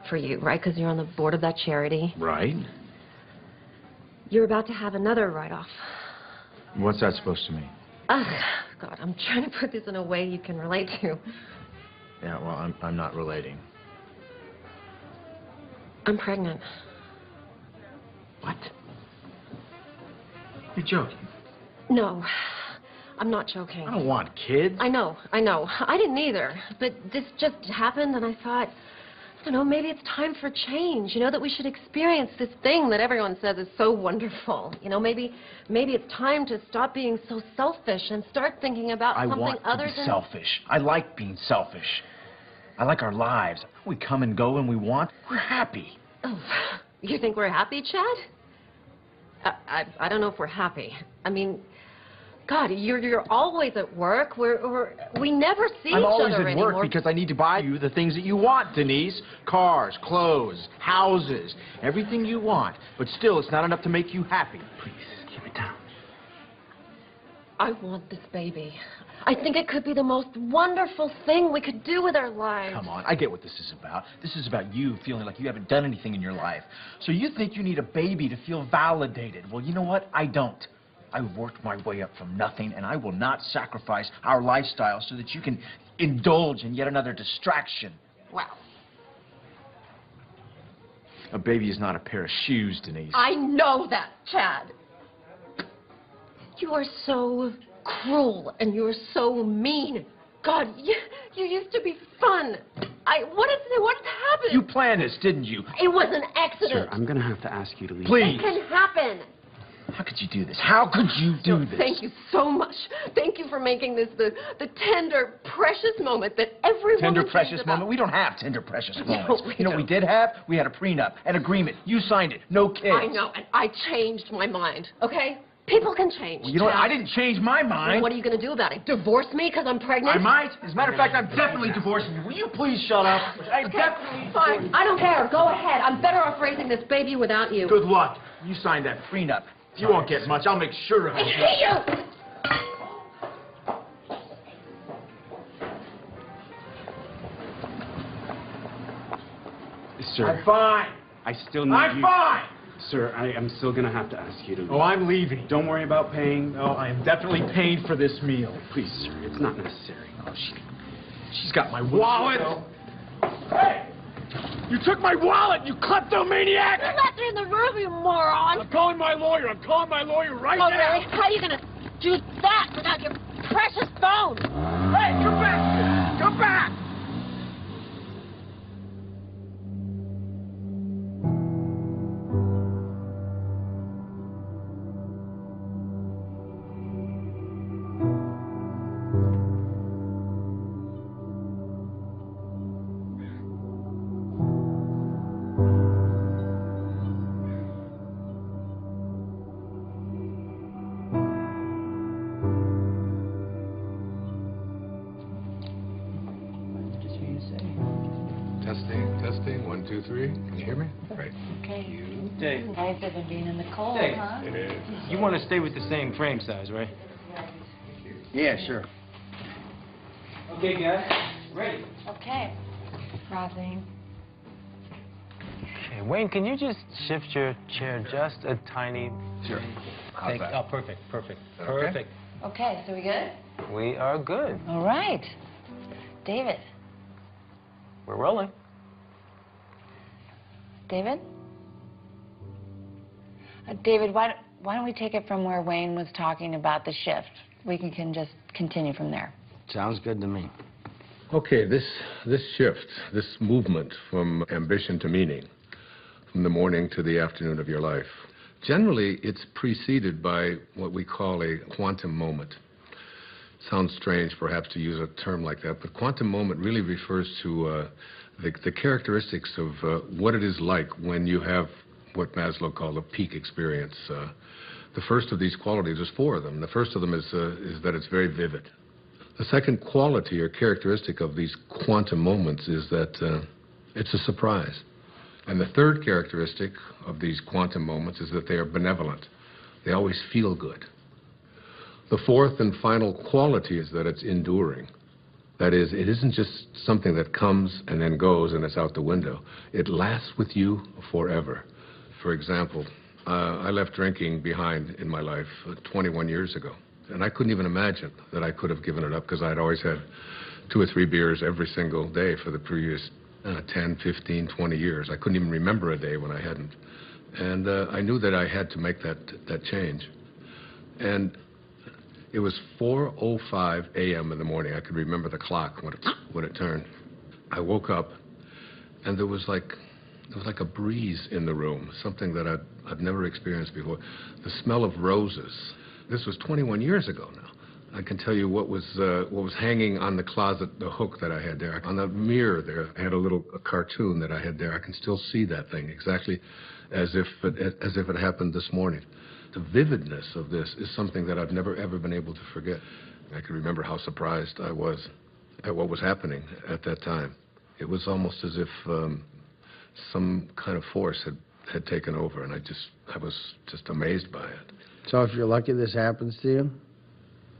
for you, right? Because you're on the board of that charity. Right. You're about to have another write-off. What's that supposed to mean? Ugh, God, I'm trying to put this in a way you can relate to. Yeah, well, I'm not relating. I'm pregnant. What? You're joking. No, I'm not joking. I don't want kids. I know. I didn't either. But this just happened, and I thought, I don't know, maybe it's time for change. You know, that we should experience this thing that everyone says is so wonderful. You know, maybe it's time to stop being so selfish and start thinking about something other than... I want to be selfish. I like being selfish. I like our lives. We come and go when we want. We're happy. Oh, you think we're happy, Chad? I don't know if we're happy. I mean, God, you're always at work. We never see each other anymore. I'm always at work because I need to buy you the things that you want, Denise. Cars, clothes, houses, everything you want. But still, it's not enough to make you happy. Please, keep it down. I want this baby. I think it could be the most wonderful thing we could do with our lives. Come on, I get what this is about. This is about you feeling like you haven't done anything in your life. So you think you need a baby to feel validated. Well, you know what? I don't. I worked my way up from nothing, and I will not sacrifice our lifestyle so that you can indulge in yet another distraction. Wow. A baby is not a pair of shoes, Denise. I know that, Chad. You are so cruel and you're so mean. God, you used to be fun. What happened? You planned this, didn't you? It was an accident. Sir, I'm going to have to ask you to leave. Please. It can happen. How could you do this? How could you do this? Thank you so much. Thank you for making this the tender, precious moment that everyone Tender, precious moment? We don't have tender, precious moments. we You know what we did have? We had a prenup, an agreement. You signed it. No kids. I know, and I changed my mind, okay? People can change. Well, you know what? I didn't change my mind. Well, what are you going to do about it? Divorce me because I'm pregnant? I might. As a matter of fact, I'm definitely divorcing you. Will you please shut up? I'm definitely fine. I don't care. Go ahead. I'm better off raising this baby without you. Good luck. You signed that prenup. You won't get much. I'll make sure of it. I hate you! Sir. I'm fine. I still need I'm you. fine. Sir, I am still going to have to ask you to leave. Oh, I'm leaving. Don't worry about paying. No, I am definitely paying for this meal. Please, sir, it's not necessary. Oh, she's got my wallet. Hey! You took my wallet, you kleptomaniac! You left it in the room, you moron! I'm calling my lawyer. I'm calling my lawyer right now. Really? How are you going to do that without your precious phone? Hey, come back! Come back! Testing. 1, 2, 3. Can you hear me? Great. Okay. Dave. Nice of it being in the cold, Dave. huh? It is. You want to stay with the same frame size, right? Yeah, sure. Okay, guys. Ready. Okay. Crossing. Okay, Wayne, can you just shift your chair just a tiny... Sure. How's that? Oh, perfect. Okay. Perfect. Okay, so we good? We are good. All right. David. We're rolling. David? David, why don't we take it from where Wayne was talking about the shift? We can just continue from there. Sounds good to me. Okay, this shift, this movement from ambition to meaning, from the morning to the afternoon of your life, generally it's preceded by what we call a quantum moment. Sounds strange, perhaps, to use a term like that, but quantum moment really refers to the characteristics of what it is like when you have what Maslow called a peak experience. The first of these qualities, there's 4 of them. The first of them is that it's very vivid. The second quality or characteristic of these quantum moments is that it's a surprise. And the third characteristic of these quantum moments is that they are benevolent. They always feel good. The fourth and final quality is that it's enduring. That is, it isn't just something that comes and then goes and it's out the window. It lasts with you forever. For example, I left drinking behind in my life 21 years ago. And I couldn't even imagine that I could have given it up because I'd always had 2 or 3 beers every single day for the previous 10, 15, 20 years. I couldn't even remember a day when I hadn't. And I knew that I had to make that change. And it was 4:05 a.m. in the morning. I could remember the clock when it turned. I woke up, and there was like a breeze in the room, something that I'd never experienced before. The smell of roses. This was 21 years ago now. I can tell you what was hanging on the closet, the hook that I had there. On the mirror there, I had a cartoon that I had there. I can still see that thing exactly as if it happened this morning. The vividness of this is something that I've never, ever been able to forget. I can remember how surprised I was at what was happening at that time. It was almost as if some kind of force had taken over, and I was just amazed by it. So if you're lucky this happens to you,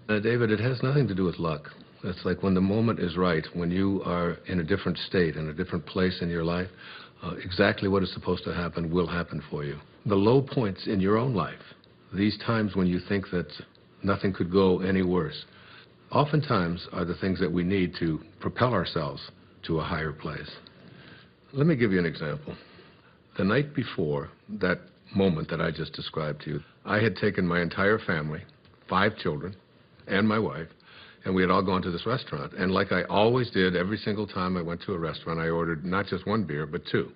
David, it has nothing to do with luck. It's like when the moment is right, when you are in a different state, in a different place in your life, exactly what is supposed to happen will happen for you. The low points in your own life, these times when you think that nothing could go any worse, oftentimes are the things that we need to propel ourselves to a higher place. Let me give you an example. The night before that moment that I just described to you, I had taken my entire family, 5 children, and my wife, and we had all gone to this restaurant. And like I always did, every single time I went to a restaurant, I ordered not just 1 beer, but 2.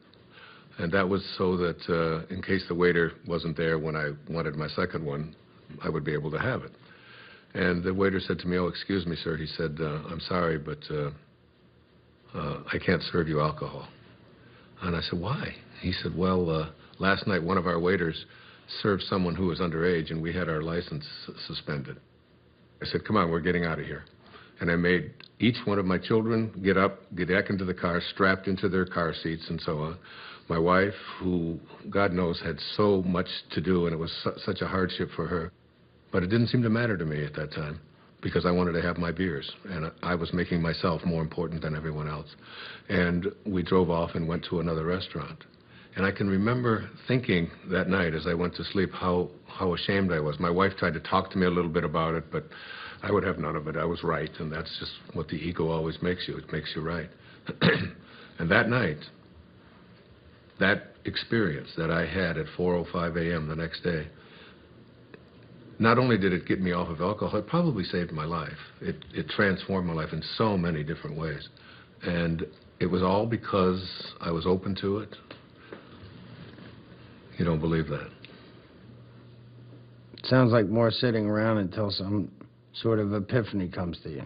And that was so that in case the waiter wasn't there when I wanted my second one, I would be able to have it. And the waiter said to me, "Oh, excuse me, sir." He said, "I'm sorry, but I can't serve you alcohol." And I said, "Why?" He said, "Well, last night one of our waiters served someone who was underage, and we had our license suspended." I said, "Come on, we're getting out of here." And I made each one of my children get up, get back into the car, strapped into their car seats and so on. My wife, who, God knows, had so much to do, and it was such a hardship for her. But it didn't seem to matter to me at that time, because I wanted to have my beers, and I was making myself more important than everyone else. And we drove off and went to another restaurant. And I can remember thinking that night as I went to sleep how ashamed I was. My wife tried to talk to me a little bit about it, but I would have none of it. I was right, and that's just what the ego always makes you. It makes you right. And that night, that experience that I had at 4:05 a.m. the next day, not only did it get me off of alcohol, it probably saved my life. It transformed my life in so many different ways. And it was all because I was open to it. You don't believe that? It sounds like more sitting around until some sort of epiphany comes to you.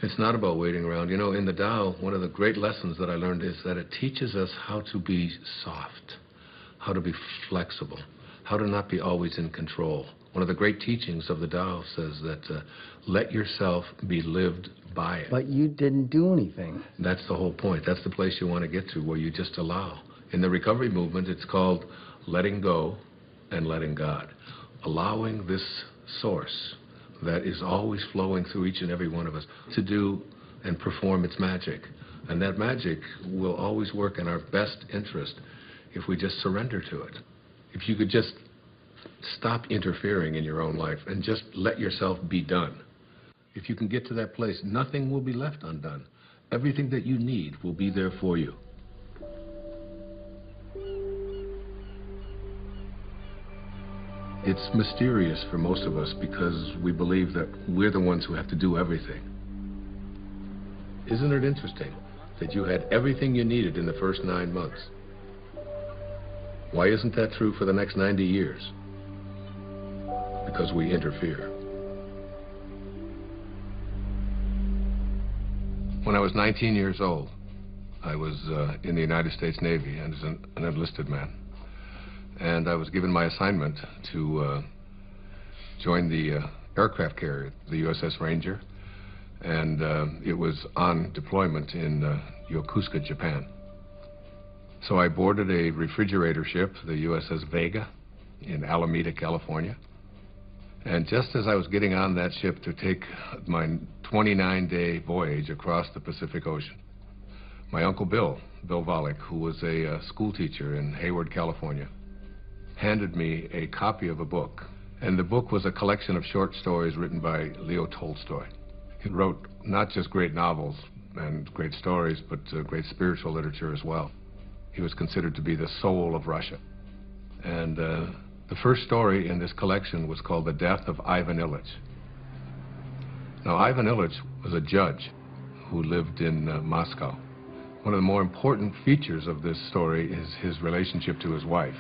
It's not about waiting around. You know, in the Tao, one of the great lessons that I learned is that it teaches us how to be soft, how to be flexible, how to not be always in control. One of the great teachings of the Tao says that let yourself be lived by it. But you didn't do anything. That's the whole point. That's the place you want to get to, where you just allow. In the recovery movement, it's called letting go and letting God. Allowing this source that is always flowing through each and every one of us to do and perform its magic. And that magic will always work in our best interest if we just surrender to it. If you could just stop interfering in your own life and just let yourself be done. If you can get to that place, nothing will be left undone. Everything that you need will be there for you. It's mysterious for most of us because we believe that we're the ones who have to do everything. Isn't it interesting that you had everything you needed in the first 9 months? Why isn't that true for the next 90 years? Because we interfere. When I was 19 years old, I was in the United States Navy and as an enlisted man. And I was given my assignment to join the aircraft carrier, the USS Ranger. And it was on deployment in Yokosuka, Japan. So I boarded a refrigerator ship, the USS Vega, in Alameda, California. And just as I was getting on that ship to take my 29-day voyage across the Pacific Ocean, my Uncle Bill Volek, who was a school teacher in Hayward, California, handed me a copy of a book. And the book was a collection of short stories written by Leo Tolstoy. He wrote not just great novels and great stories, but great spiritual literature as well. He was considered to be the soul of Russia. And the first story in this collection was called The Death of Ivan Ilyich. Now, Ivan Ilyich was a judge who lived in Moscow. One of the more important features of this story is his relationship to his wife,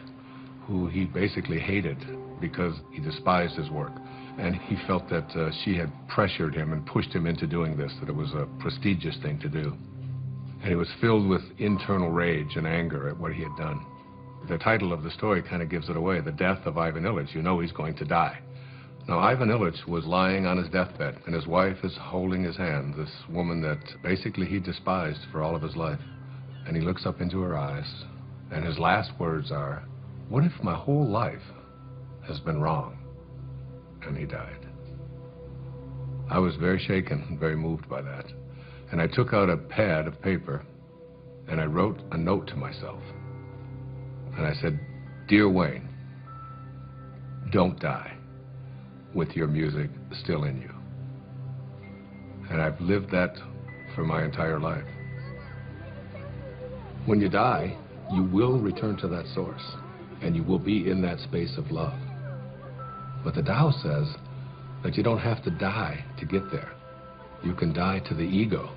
who he basically hated because he despised his work. And he felt that she had pressured him and pushed him into doing this, that it was a prestigious thing to do. And he was filled with internal rage and anger at what he had done. The title of the story kind of gives it away, The Death of Ivan Ilyich. You know he's going to die. Now, Ivan Ilyich was lying on his deathbed, and his wife is holding his hand, this woman that basically he despised for all of his life. And he looks up into her eyes, and his last words are, "What if my whole life has been wrong? and he died. I was very shaken and very moved by that. And I took out a pad of paper and I wrote a note to myself. And I said, "Dear Wayne, don't die with your music still in you." And I've lived that for my entire life. When you die, you will return to that source, and you will be in that space of love. But the Tao says that you don't have to die to get there. You can die to the ego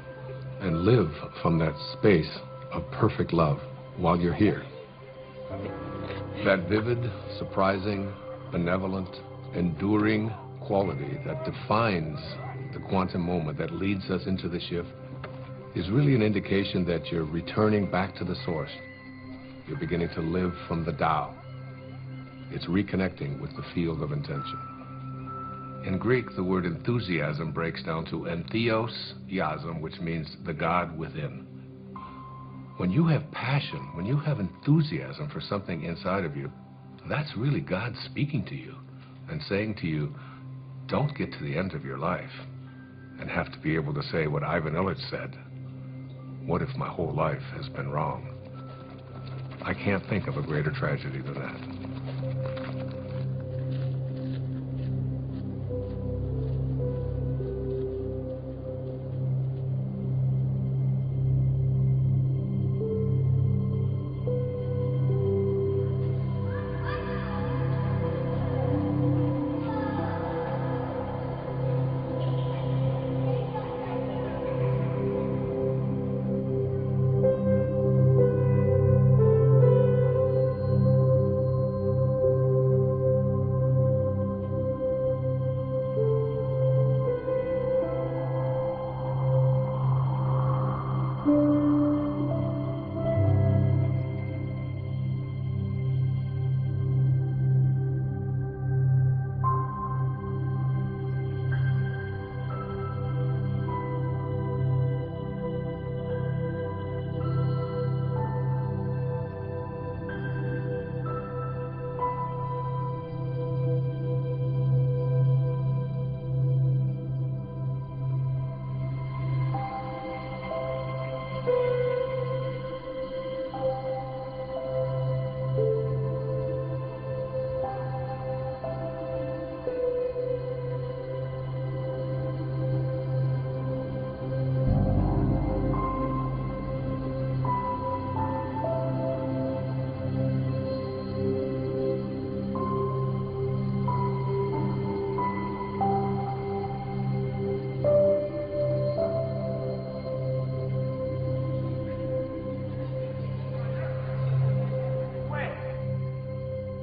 and live from that space of perfect love while you're here. That vivid, surprising, benevolent, enduring quality that defines the quantum moment that leads us into the shift is really an indication that you're returning back to the source. You're beginning to live from the Tao. It's reconnecting with the field of intention. In Greek, the word enthusiasm breaks down to entheos-iasm, which means the God within. When you have passion, when you have enthusiasm for something inside of you, that's really God speaking to you and saying to you, don't get to the end of your life and have to be able to say what Ivan Illich said, what if my whole life has been wrong? I can't think of a greater tragedy than that.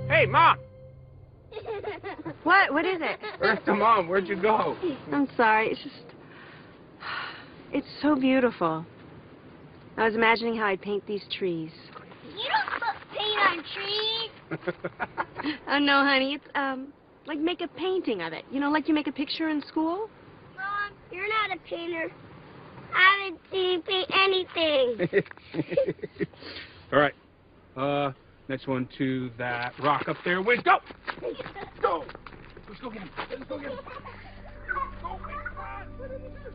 Hey, Mom! What? What is it? Where's the Mom? Where'd you go? I'm sorry. It's just... It's so beautiful. I was imagining how I'd paint these trees. You don't put paint on trees. Oh, no, honey. It's, like make a painting of it. You know, like you make a picture in school? Mom, you're not a painter. I haven't seen you paint anything. All right. Next one to that rock up there. Wiz, go! Go! Let's go get him. Let's go get him. Go, Wiz, come on! What did you do?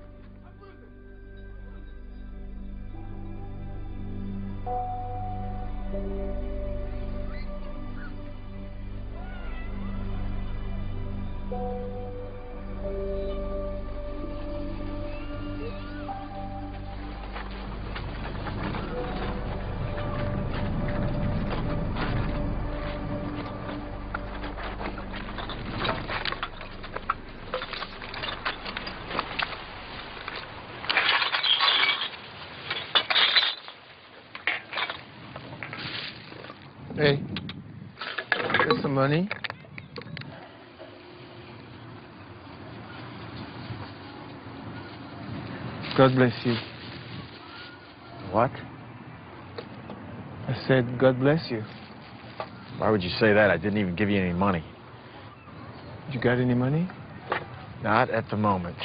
Hey, here's some money. God bless you. What? I said, God bless you. Why would you say that? I didn't even give you any money. You got any money? Not at the moment.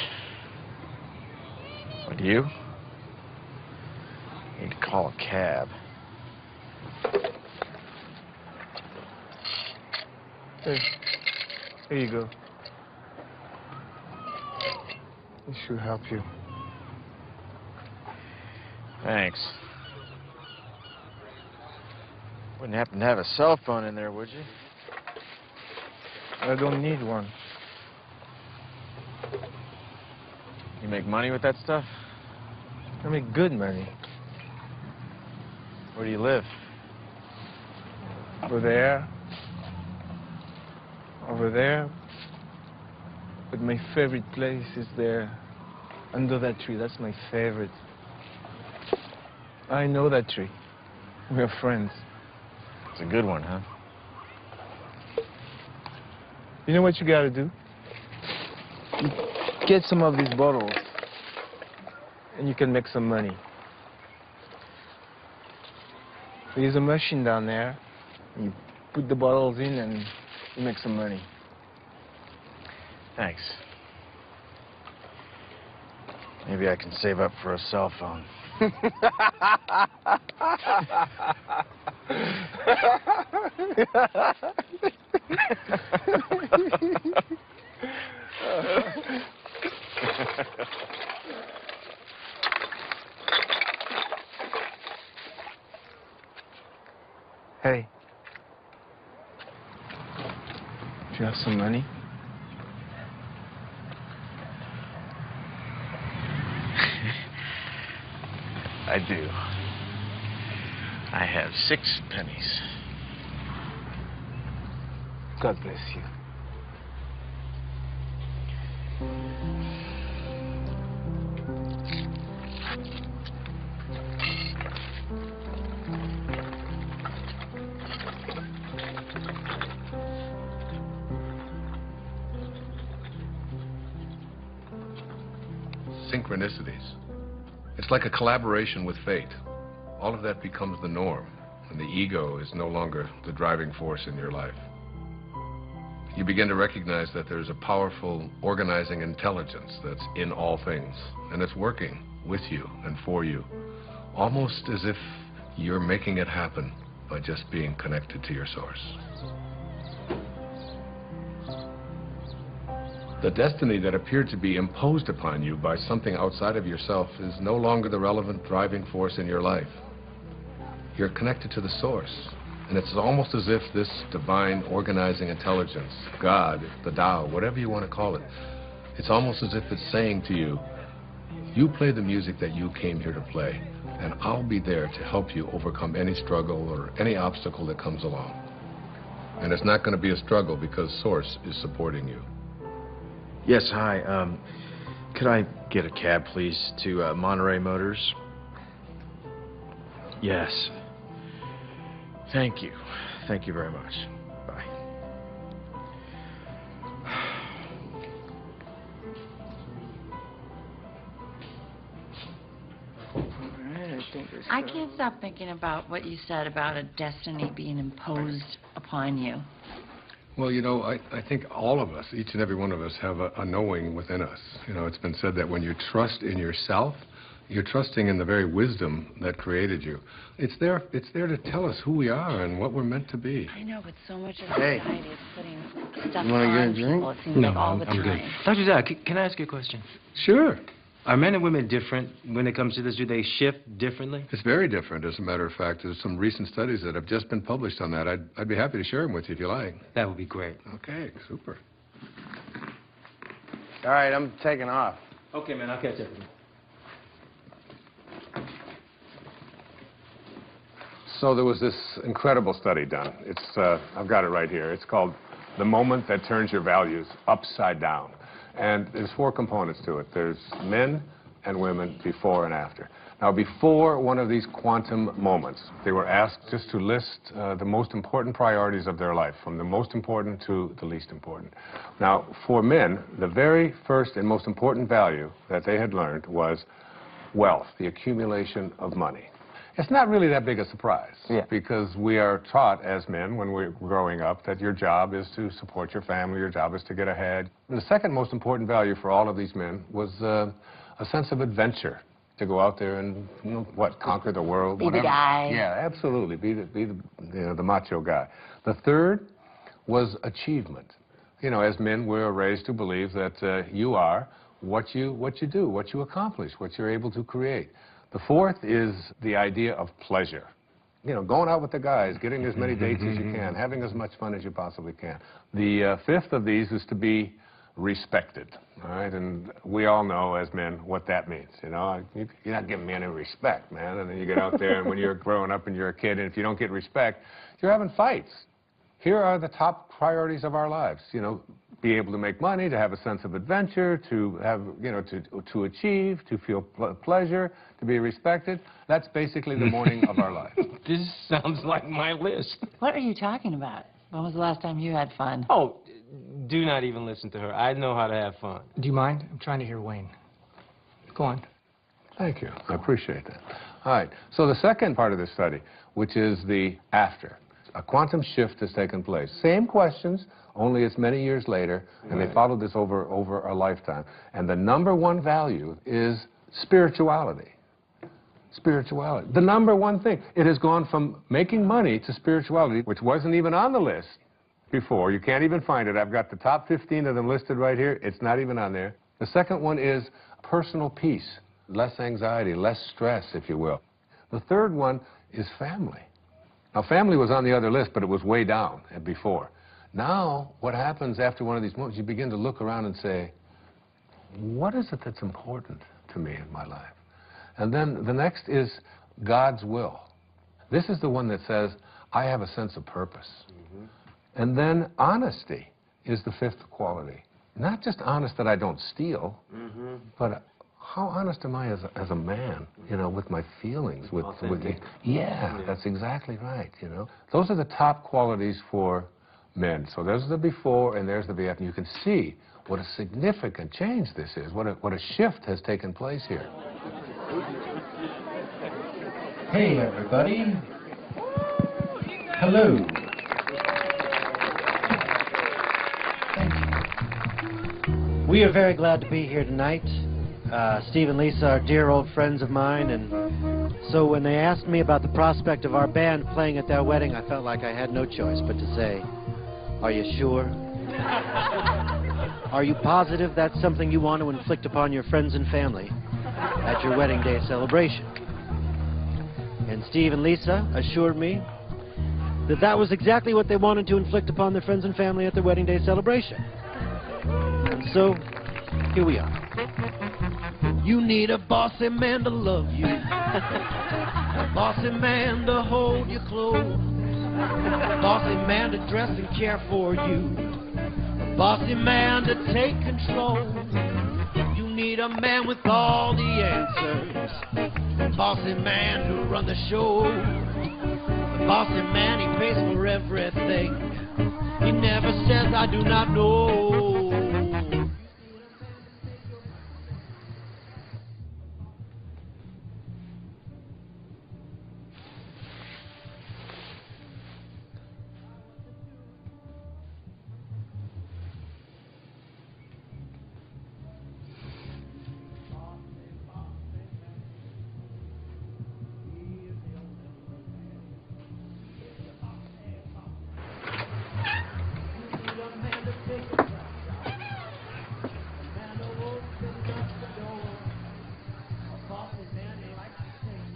What, you? I need to call a cab. Hey, here you go. It should help you. Thanks. Wouldn't happen to have a cell phone in there, would you? I don't need one. You make money with that stuff? I make good money. Where do you live? Over there. Over there. But my favorite place is there. Under that tree. That's my favorite. I know that tree. We're friends. It's a good one, huh? You know what you gotta do? You get some of these bottles, and you can make some money. There's a machine down there. You put the bottles in, and you make some money. Thanks. Maybe I can save up for a cell phone. Hey. Do you have some money? I do. I have 6 pennies. God bless you. Synchronicities. It's like a collaboration with fate. All of that becomes the norm, and the ego is no longer the driving force in your life. You begin to recognize that there's a powerful organizing intelligence that's in all things, and it's working with you and for you, almost as if you're making it happen by just being connected to your source. The destiny that appeared to be imposed upon you by something outside of yourself is no longer the relevant driving force in your life. You're connected to the source, and it's almost as if this divine organizing intelligence, God, the Tao, whatever you want to call it, it's almost as if it's saying to you, you play the music that you came here to play, and I'll be there to help you overcome any struggle or any obstacle that comes along. And it's not going to be a struggle because Source is supporting you. Yes, hi. Could I get a cab, please, to Monterey Motors? Yes. Thank you. Thank you very much. Bye. I can't stop thinking about what you said about a destiny being imposed upon you. Well, you know, I think all of us, each and every one of us, have a knowing within us. You know, it's been said that when you trust in yourself, you're trusting in the very wisdom that created you. It's there to tell us who we are and what we're meant to be. I know, but so much of Hey. society is putting stuff You wanna get a on drink? people. It seems No, like all the I'm good. time. Dr. Dyer, can I ask you a question? Sure. Are men and women different when it comes to this? Do they shift differently? It's very different, as a matter of fact. There's some recent studies that have just been published on that. I'd be happy to share them with you if you like. That would be great. Okay, super. All right, I'm taking off. Okay, man, I'll catch up with you. So there was this incredible study done. I've got it right here. It's called The Moment That Turns Your Values Upside Down. And there's 4 components to it. There's men and women before and after. Now, before one of these quantum moments, they were asked just to list the most important priorities of their life, from the most important to the least important. Now, for men, the very first and most important value that they had learned was wealth, the accumulation of money. It's not really that big a surprise, because we are taught as men when we're growing up that your job is to support your family, your job is to get ahead. The second most important value for all of these men was a sense of adventure, to go out there and, you know, conquer the world. Be the guy. Yeah, absolutely, be the macho guy. The third was achievement. You know, as men, we're raised to believe that you are what you do, what you accomplish, what you're able to create. The fourth is the idea of pleasure. You know, going out with the guys, getting as many dates as you can, having as much fun as you possibly can. The fifth of these is to be respected, all right? And we all know as men what that means, you know? You're not giving me any respect, man. And then you get out there, and when you're growing up and you're a kid, and if you don't get respect, you're having fights. Here are the top priorities of our lives, you know, be able to make money, to have a sense of adventure, to have, you know, to achieve, to feel pleasure, to be respected. That's basically the morning of our life. This sounds like my list. What are you talking about? When was the last time you had fun? Oh, do not even listen to her. I know how to have fun. Do you mind? I'm trying to hear Wayne. Go on. Thank you. I appreciate that. All right. So the second part of this study, which is the after. A quantum shift has taken place. Same questions, only it's many years later, and they followed this over a lifetime. And the number one value is spirituality. Spirituality. The number one thing. It has gone from making money to spirituality, which wasn't even on the list before. You can't even find it. I've got the top 15 of them listed right here. It's not even on there. The second one is personal peace, less anxiety, less stress, if you will. The third one is family. Now, family was on the other list, but it was way down before. Now, what happens after one of these moments, you begin to look around and say, what is it that's important to me in my life? And then the next is God's will. This is the one that says, I have a sense of purpose. And then honesty is the fifth quality. Not just honest that I don't steal, but how honest am I as a man, you know, with my feelings, with yeah, that's exactly right, you know. Those are the top qualities for men. So there's the before and there's the after. You can see what a significant change this is, what a shift has taken place here. Hey, everybody. Hello. Thank you. We are very glad to be here tonight. Steve and Lisa are dear old friends of mine, and so when they asked me about the prospect of our band playing at their wedding, I felt like I had no choice but to say, are you sure? Are you positive that's something you want to inflict upon your friends and family at your wedding day celebration? And Steve and Lisa assured me that that was exactly what they wanted to inflict upon their friends and family at their wedding day celebration. And so, here we are. You need a bossy man to love you, a bossy man to hold you close, a bossy man to dress and care for you, a bossy man to take control. You need a man with all the answers, a bossy man to run the show, a bossy man, he pays for everything, he never says I do not know.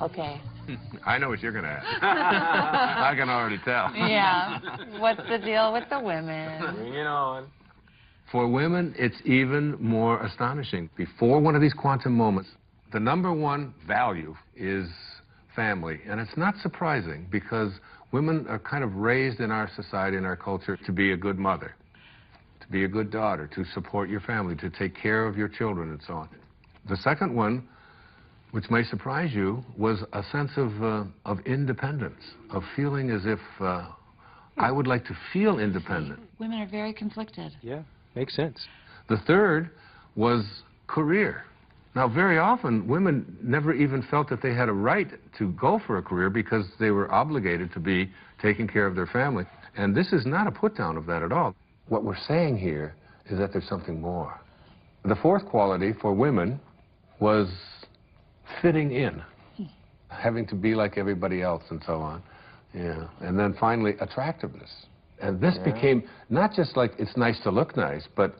Okay. I know what you're going to ask. I can already tell. Yeah. What's the deal with the women? Bring it on. For women, it's even more astonishing. Before one of these quantum moments, the number one value is family. And it's not surprising because women are kind of raised in our society, in our culture, to be a good mother, to be a good daughter, to support your family, to take care of your children, and so on. The second one, which may surprise you, was a sense of independence, of feeling as if I would like to feel independent. Women are very conflicted. Yeah, makes sense. The third was career. Now, very often, women never even felt that they had a right to go for a career because they were obligated to be taking care of their family. And this is not a put-down of that at all. What we're saying here is that there's something more. The fourth quality for women was fitting in, having to be like everybody else and so on. Yeah. And then finally, attractiveness. And this became not just like it's nice to look nice, but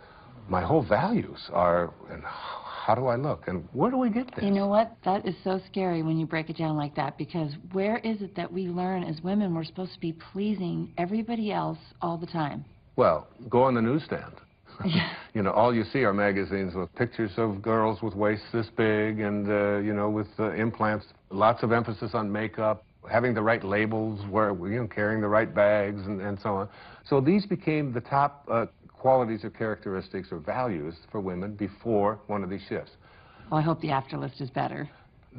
my whole values are, and how do I look, and where do we get this? You know what? That is so scary when you break it down like that, because where is it that we learn as women we're supposed to be pleasing everybody else all the time? Well, go on the newsstand. You know, all you see are magazines with pictures of girls with waists this big and, you know, with implants, lots of emphasis on makeup, having the right labels, carrying the right bags, and so on. So these became the top qualities or characteristics or values for women before one of these shifts. Well, I hope the after list is better.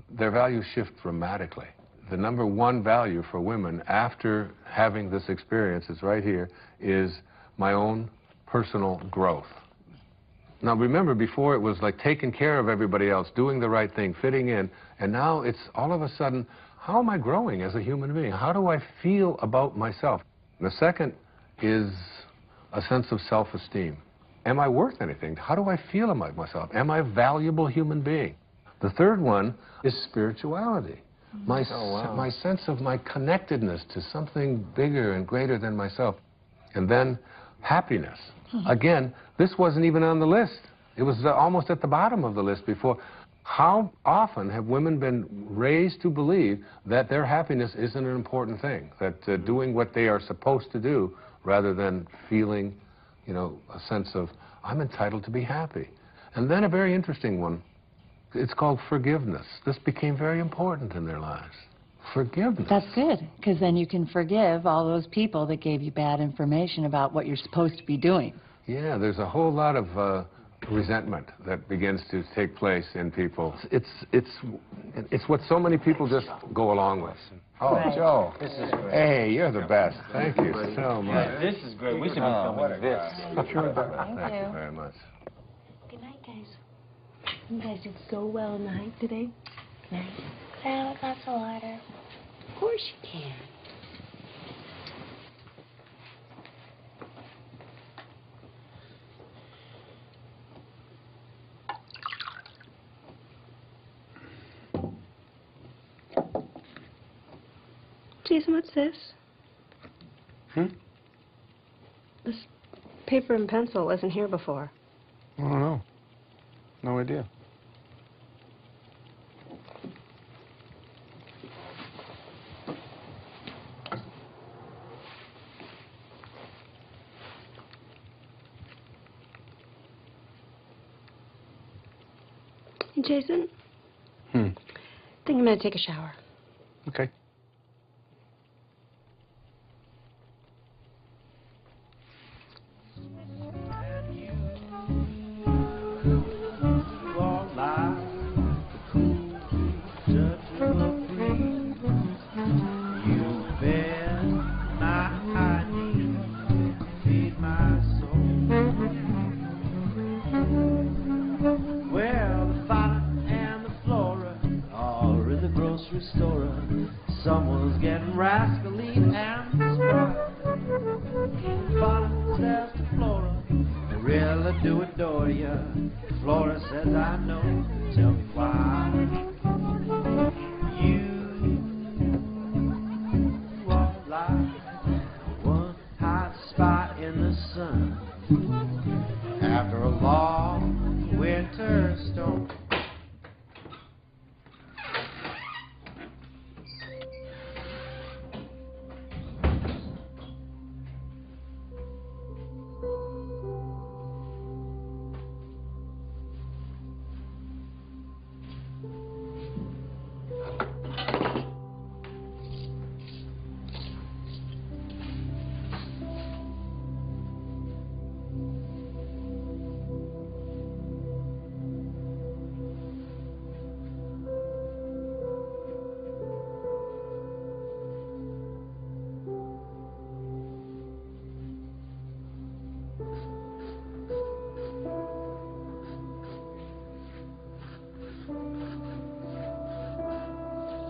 Their values shift dramatically. The number one value for women after having this experience is right here, is my own personal growth. Now remember, before it was like taking care of everybody else, doing the right thing, fitting in, and now it's all of a sudden, how am I growing as a human being? How do I feel about myself? And the second is a sense of self-esteem. Am I worth anything? How do I feel about myself? Am I a valuable human being? The third one is spirituality. My sense of my connectedness to something bigger and greater than myself. And then happiness. Again, this wasn't even on the list. It was almost at the bottom of the list before. How often have women been raised to believe that their happiness isn't an important thing, that doing what they are supposed to do rather than feeling, you know, a sense of, I'm entitled to be happy. And then a very interesting one, it's called forgiveness. This became very important in their lives. Forgiveness. That's good, because then you can forgive all those people that gave you bad information about what you're supposed to be doing. Yeah, there's a whole lot of resentment that begins to take place in people. It's what so many people just go along with. Oh, right. Joe. This is great. Hey, you're the best. Thank you so much. Yeah, this is great. We should be filming this. Thank you very much. Good night, guys. You guys did so well in the hike today. Good night. Can I have a glass of water? Of course you can. Jason, what's this? This paper and pencil wasn't here before. I don't know. No idea. Hey, Jason? I think I'm going to take a shower. Okay. Someone's getting rascally and spry. Father says to Flora, I really do adore ya. Flora says, I know, tell me why. You are like one hot spot in the sun after a long winter storm.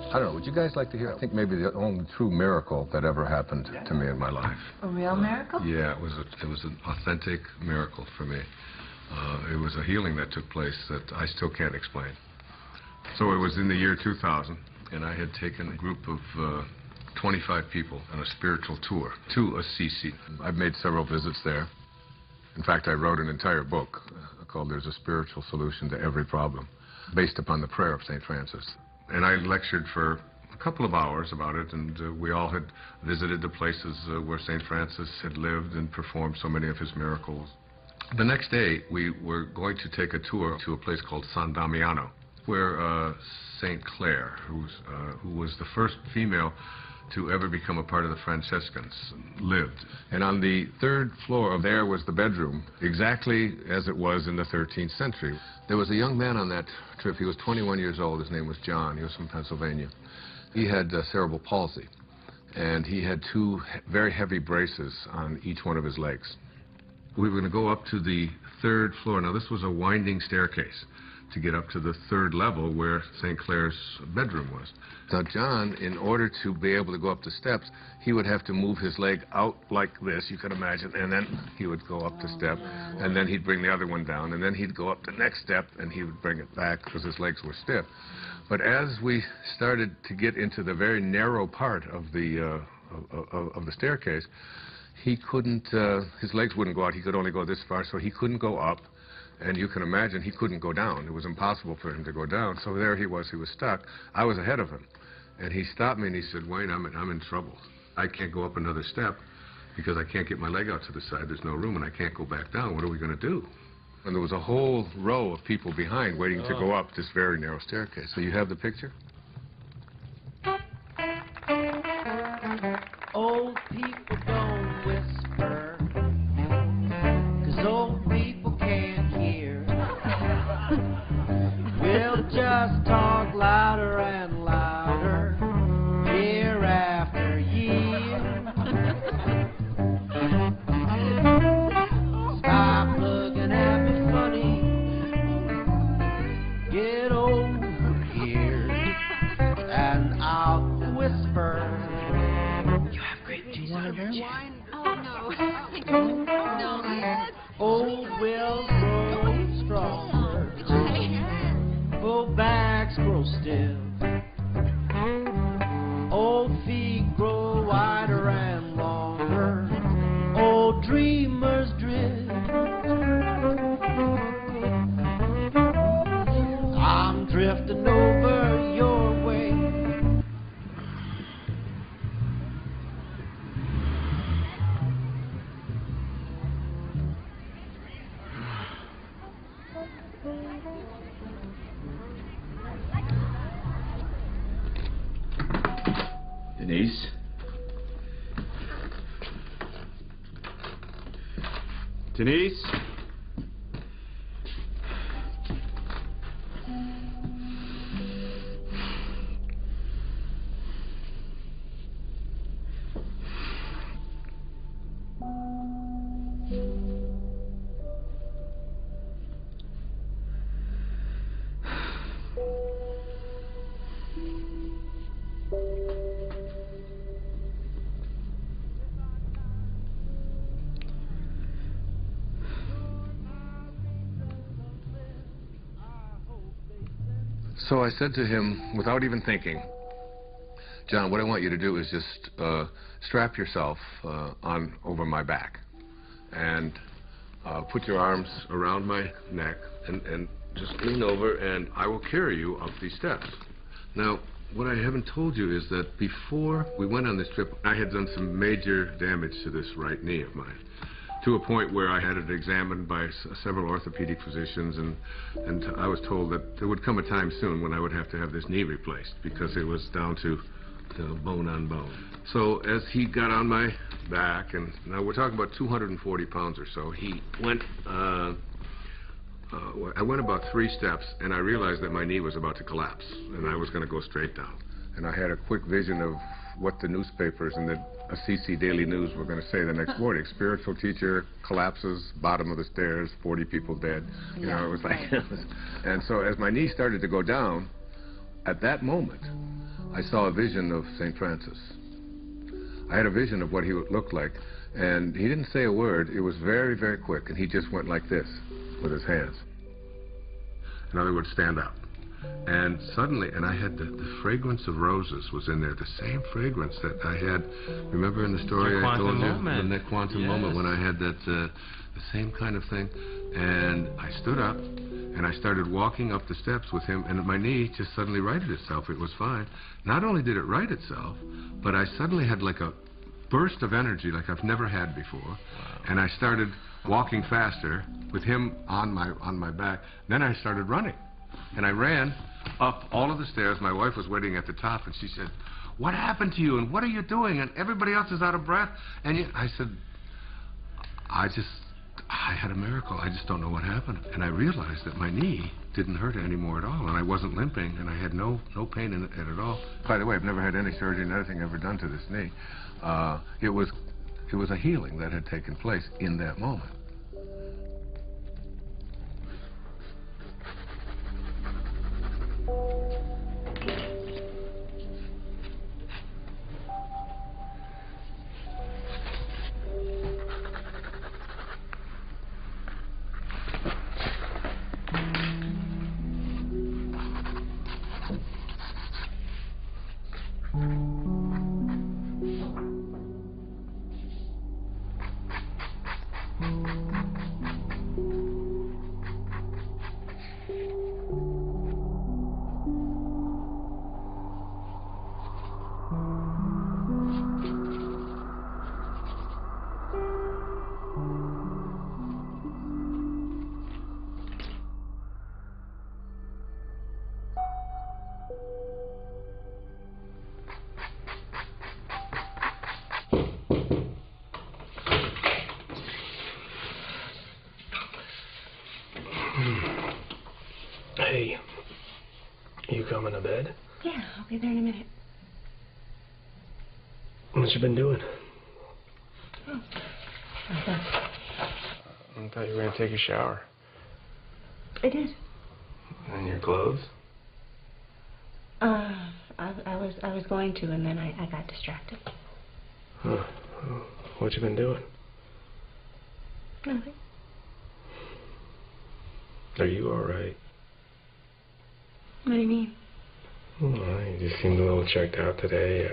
I don't know, would you guys like to hear? I think maybe the only true miracle that ever happened to me in my life. A real miracle? Yeah, it was an authentic miracle for me. It was a healing that took place that I still can't explain. So it was in the year 2000, and I had taken a group of 25 people on a spiritual tour to Assisi. I've made several visits there. In fact, I wrote an entire book called There's a Spiritual Solution to Every Problem, based upon the prayer of St. Francis. And I lectured for a couple of hours about it, and we all had visited the places where St. Francis had lived and performed so many of his miracles. The next day, we were going to take a tour to a place called San Damiano, where St. Clare, who was the first female to ever become a part of the Franciscans, lived. And on the third floor there was the bedroom, exactly as it was in the 13th century. There was a young man on that trip. He was 21 years old. His name was John. He was from Pennsylvania. He had cerebral palsy, and he had two very heavy braces on each one of his legs. We were going to go up to the third floor. Now, this was a winding staircase to get up to the third level where St. Clare's bedroom was. Now, John, in order to be able to go up the steps, he would have to move his leg out like this, you can imagine, and then he would go up the step, and then he'd bring the other one down, and then he'd go up the next step, and he would bring it back because his legs were stiff. But as we started to get into the very narrow part of the staircase, he couldn't, his legs wouldn't go out. He could only go this far, so he couldn't go up. And you can imagine he couldn't go down. It was impossible for him to go down. So there he was stuck. I was ahead of him. And he stopped me and he said, "Wayne, I'm in trouble. I can't go up another step because I can't get my leg out to the side. There's no room and I can't go back down. What are we going to do?" And there was a whole row of people behind waiting to go up this very narrow staircase. So you have the picture? Old people don't whisper, 'cause old people can't hear. We'll just talk louder and louder, year after year. Stop looking at me funny, get over here, and I'll whisper. Do you want a wine? Oh, no. Old wells grow stronger, old backs grow stiff, old feet grow wider and longer, old dreamers drift. I'm drifting over your way. Denise? Denise? So I said to him, without even thinking, "John, what I want you to do is just strap yourself on over my back and put your arms around my neck and just lean over, and I will carry you up these steps." Now, what I haven't told you is that before we went on this trip, I had done some major damage to this right knee of mine, to a point where I had it examined by several orthopedic physicians, and I was told that there would come a time soon when I would have to have this knee replaced because it was down to bone on bone. So as he got on my back, and now we're talking about 240 pounds or so, he went, I went about 3 steps, and I realized that my knee was about to collapse, and I was going to go straight down. And I had a quick vision of what the newspapers and the CC Daily News were going to say the next morning. Spiritual teacher collapses, bottom of the stairs, 40 people dead. You know, it was like... And so as my knee started to go down, at that moment, I saw a vision of St. Francis. I had a vision of what he would look like, and he didn't say a word. It was very, very quick, and he just went like this with his hands. In other words, stand up. And suddenly, and I had the fragrance of roses was in there, the same fragrance that I had, remember in the story I told you, in that quantum moment when I had that, the same kind of thing. And I stood up, and I started walking up the steps with him, and my knee just suddenly righted itself. It was fine. Not only did it right itself, but I suddenly had like a burst of energy like I've never had before. And I started walking faster with him on my back. Then I started running. And I ran up all of the stairs. My wife was waiting at the top, and she said, "What happened to you, and what are you doing? And everybody else is out of breath." And I said, I had a miracle. I just don't know what happened. And I realized that my knee didn't hurt anymore at all, and I wasn't limping, and I had no pain in it at all. By the way, I've never had any surgery and anything ever done to this knee. It was a healing that had taken place in that moment. Hey, you coming to bed? Yeah, I'll be there in a minute. What you been doing? Oh. I thought you were gonna take a shower. I did. And your clothes? I was going to, and then I got distracted. Huh. What you been doing? Nothing. Are you all right? What do you mean? Well, you just seemed a little checked out today.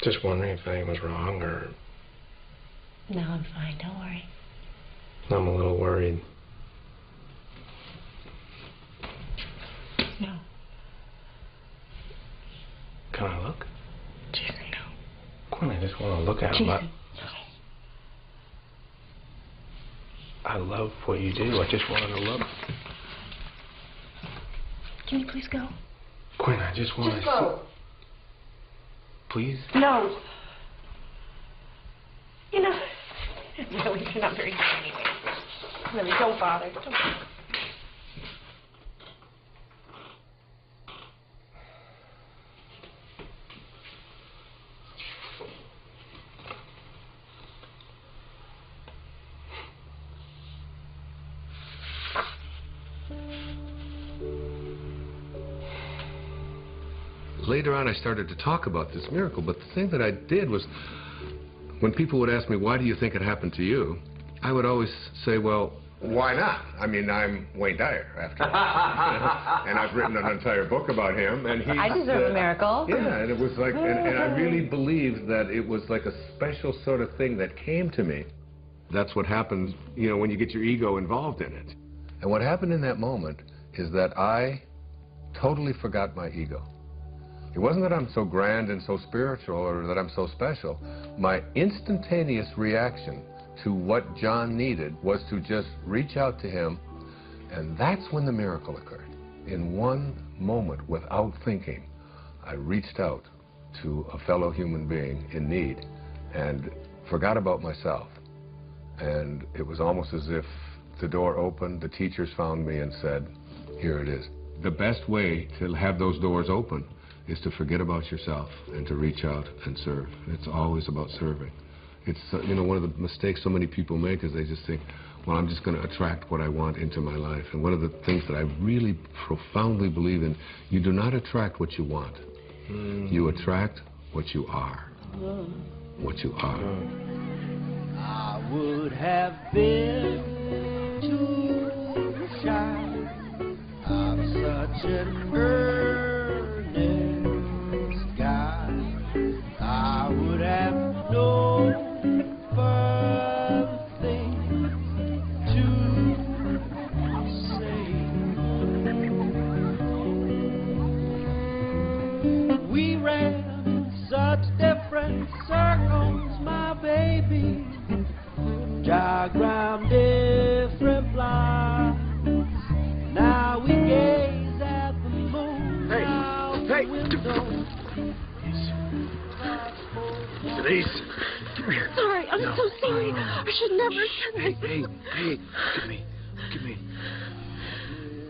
Just wondering if anything was wrong, or... No, I'm fine. Don't worry. I'm a little worried. No. Can I look? Jason, no. Quinn, I just want to look at him. Jason, I love what you do. I just wanted to look. Can you please go? Quinn, I just want to... Just go. Please? No. You know, really, you're not very good anyway. Really, don't bother. Don't bother. Later on, I started to talk about this miracle, but the thing that I did was, when people would ask me, why do you think it happened to you? I would always say, well, why not? I mean, I'm Wayne Dyer, after all. And I've written an entire book about him, and he... I deserve a miracle. Yeah, and it was like, and I really believed that it was like a special sort of thing that came to me. That's what happens, you know, when you get your ego involved in it. And what happened in that moment is that I totally forgot my ego. It wasn't that I'm so grand and so spiritual or that I'm so special. My instantaneous reaction to what John needed was to just reach out to him, and that's when the miracle occurred. In one moment, without thinking, I reached out to a fellow human being in need and forgot about myself. And it was almost as if the door opened, the teachers found me and said, here it is. The best way to have those doors open is to forget about yourself and to reach out and serve. It's always about serving. It's, you know, one of the mistakes so many people make is they just think, well, I'm just going to attract what I want into my life. And one of the things that I really profoundly believe in, you do not attract what you want. You attract what you are. What you are. I would have been too shy. I'm such such an earnest guy, I would have no further things to say. We ran such different circles, my baby, diagram different lines. Now we gaze at the moon out the window. Denise. Sorry, I'm so sorry. I should never have said this. Hey, look at me.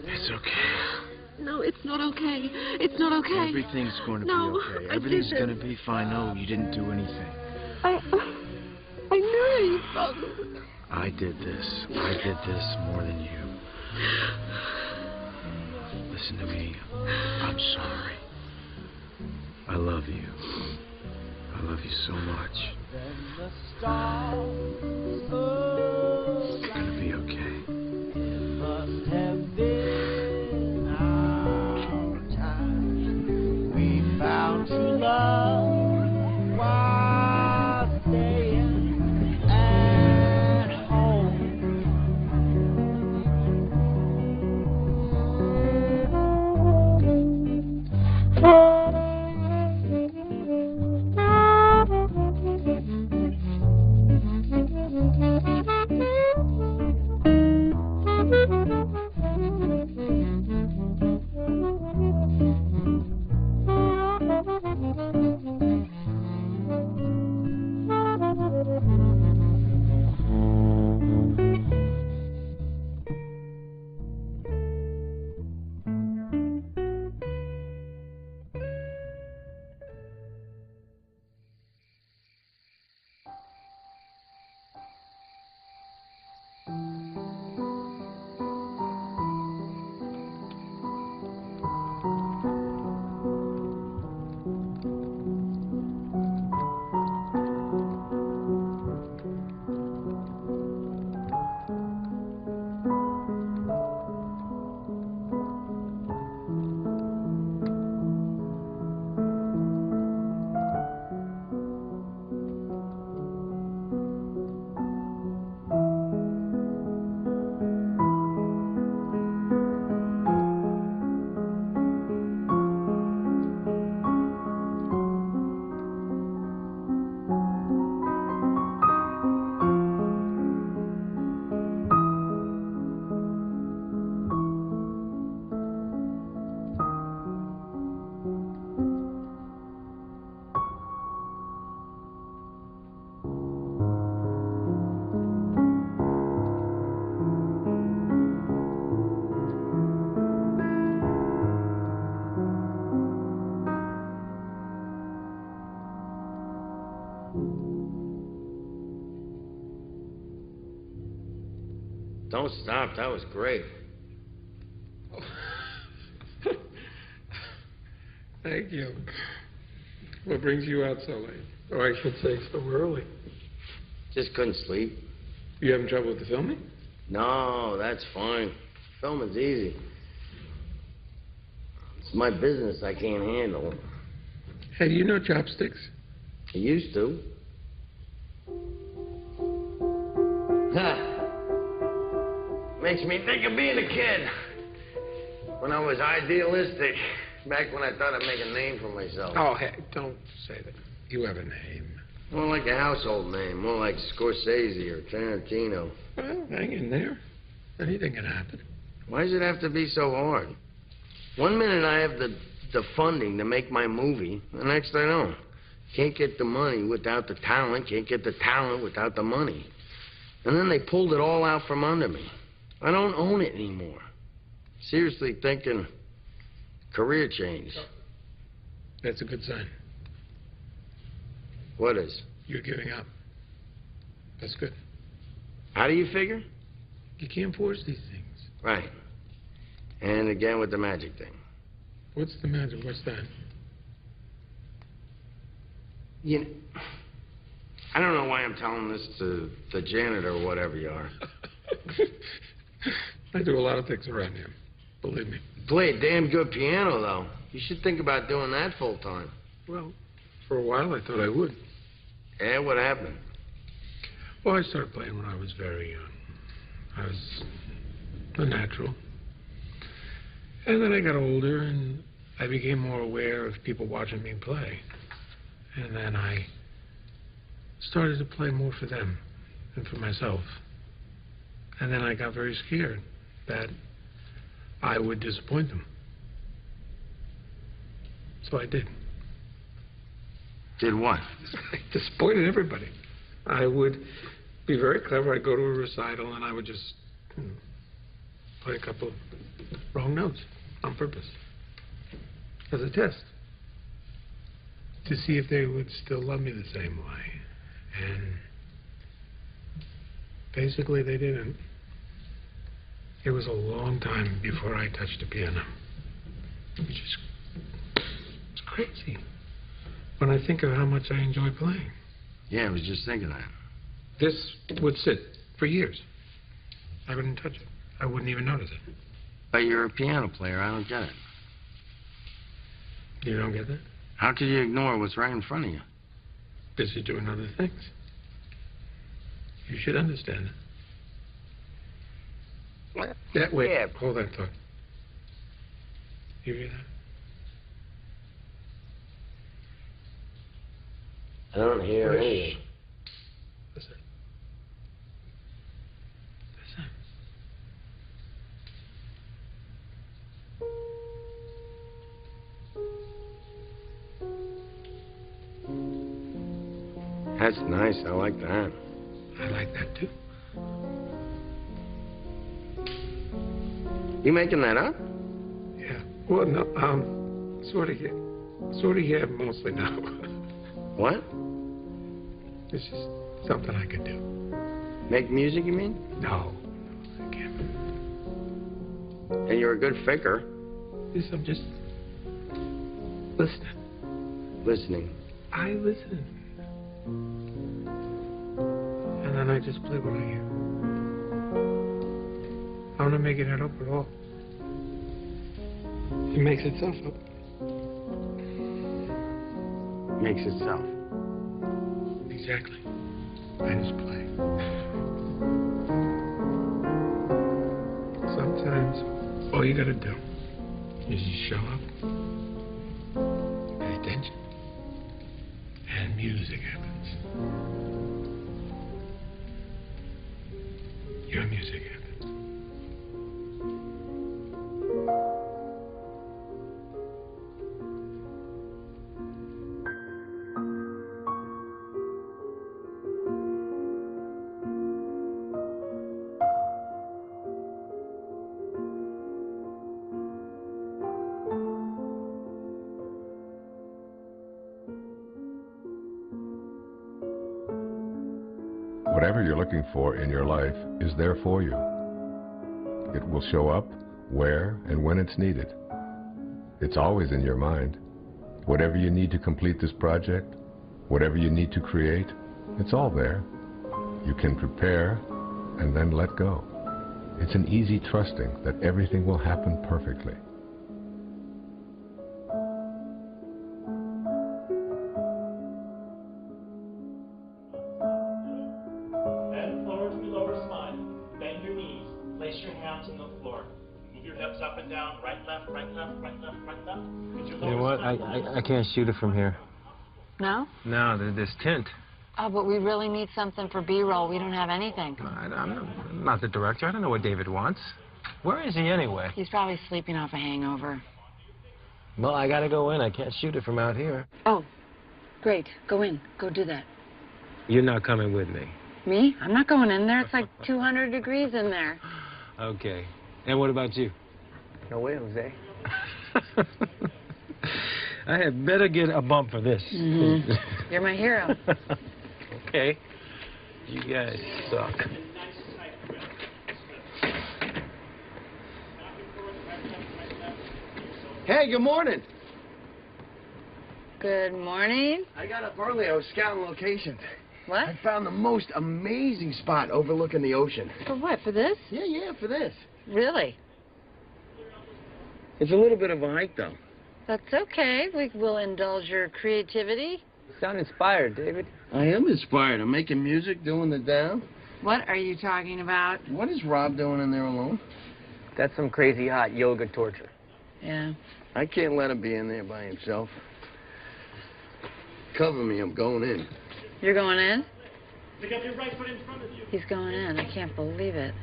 It's okay. No, it's not okay. It's not okay. Everything's going to No, be okay. I Everything's didn't. going to be fine. No, you didn't do anything. I knew you felt it. I did this more than you. Listen to me. I'm sorry. I love you. I love you so much. You're gonna be okay. Must have been our time. We found true love while staying at home. Don't stop. That was great. Thank you. What brings you out so late? Or I should say so early. Just couldn't sleep. You having trouble with the filming? No, that's fine. Filming's easy. It's my business I can't handle. Hey, do you know chopsticks? I used to. Makes me think of being a kid. When I was idealistic. Back when I thought I'd make a name for myself. Oh, hey, don't say that. You have a name. More like a household name. More like Scorsese or Tarantino. Well, hang in there. Anything can happen. Why does it have to be so hard? One minute I have the funding to make my movie, the next I don't. Can't get the money without the talent, can't get the talent without the money. And then they pulled it all out from under me. I don't own it anymore. Seriously thinking career change. That's a good sign. What is? You're giving up. That's good. How do you figure? You can't force these things. Right. And again with the magic thing. What's the magic? What's that? You know, I don't know why I'm telling this to the janitor or whatever you are. I do a lot of things around here. Believe me. Play a damn good piano, though. You should think about doing that full time. Well, for a while I thought I would. Yeah, what happened? Well, I started playing when I was very young. I was a natural. And then I got older, and I became more aware of people watching me play. And then I started to play more for them than for myself. And then I got very scared that I would disappoint them. So I did. Did what? I disappointed everybody. I would be very clever. I'd go to a recital and I would just play a couple of wrong notes on purpose as a test to see if they would still love me the same way. And basically they didn't. It was a long time before I touched a piano. It was just it's crazy when I think of how much I enjoy playing. Yeah, I was just thinking that. This would sit for years. I wouldn't touch it. I wouldn't even notice it. But you're a piano player. I don't get it. You don't get that? How could you ignore what's right in front of you? Busy doing other things. You should understand it. What? That way. Yeah. Hold that thought. You hear that? I don't hear anything. Listen. Listen. That's nice. I like that. I like that too. You making that up? Yeah. Well, no, sort of, yeah. Sort of, yeah, mostly no. What? It's just something I could do. Make music, you mean? No, I can't. And you're a good faker. Yes, I'm just listening. Listening. I listen. And then I just play what I hear. I'm not making it up at all. It makes itself up. Makes itself. Exactly. I just play. Sometimes all you gotta do is just show up, pay attention, and music happens. Your music happens. Whatever you're looking for in your life is there for you. It will show up where and when it's needed. It's always in your mind. Whatever you need to complete this project, whatever you need to create, it's all there. You can prepare and then let go. It's an easy trusting that everything will happen perfectly. Bend forward to your lower spine. Bend your knees. Place your hands on the floor. Move your hips up and down. Right, left, right, left, right, left, right, left. Get your You know lower what? spine. I can't shoot it from here. No? No, there's tint. Oh, but we really need something for B-roll. We don't have anything. I'm not the director. I don't know what David wants. Where is he anyway? He's probably sleeping off a hangover. Well, I gotta go in. I can't shoot it from out here. Oh, great. Go in. Go do that. You're not coming with me. Me? I'm not going in there. It's like 200 degrees in there. Okay. And what about you? No way, Jose. I had better get a bump for this. Mm-hmm. You're my hero. Okay. You guys suck. Hey, good morning. Good morning. I got up early. I was scouting locations. What? I found the most amazing spot overlooking the ocean. For what? For this? Yeah, for this. Really? It's a little bit of a hike, though. That's okay. We will indulge your creativity. You sound inspired, David. I am inspired. I'm making music, doing the down. What are you talking about? What is Rob doing in there alone? That's some crazy hot yoga torture. Yeah. I can't let him be in there by himself. Cover me, I'm going in. You're going in? Pick up your right foot in front of you. He's going in. I can't believe it.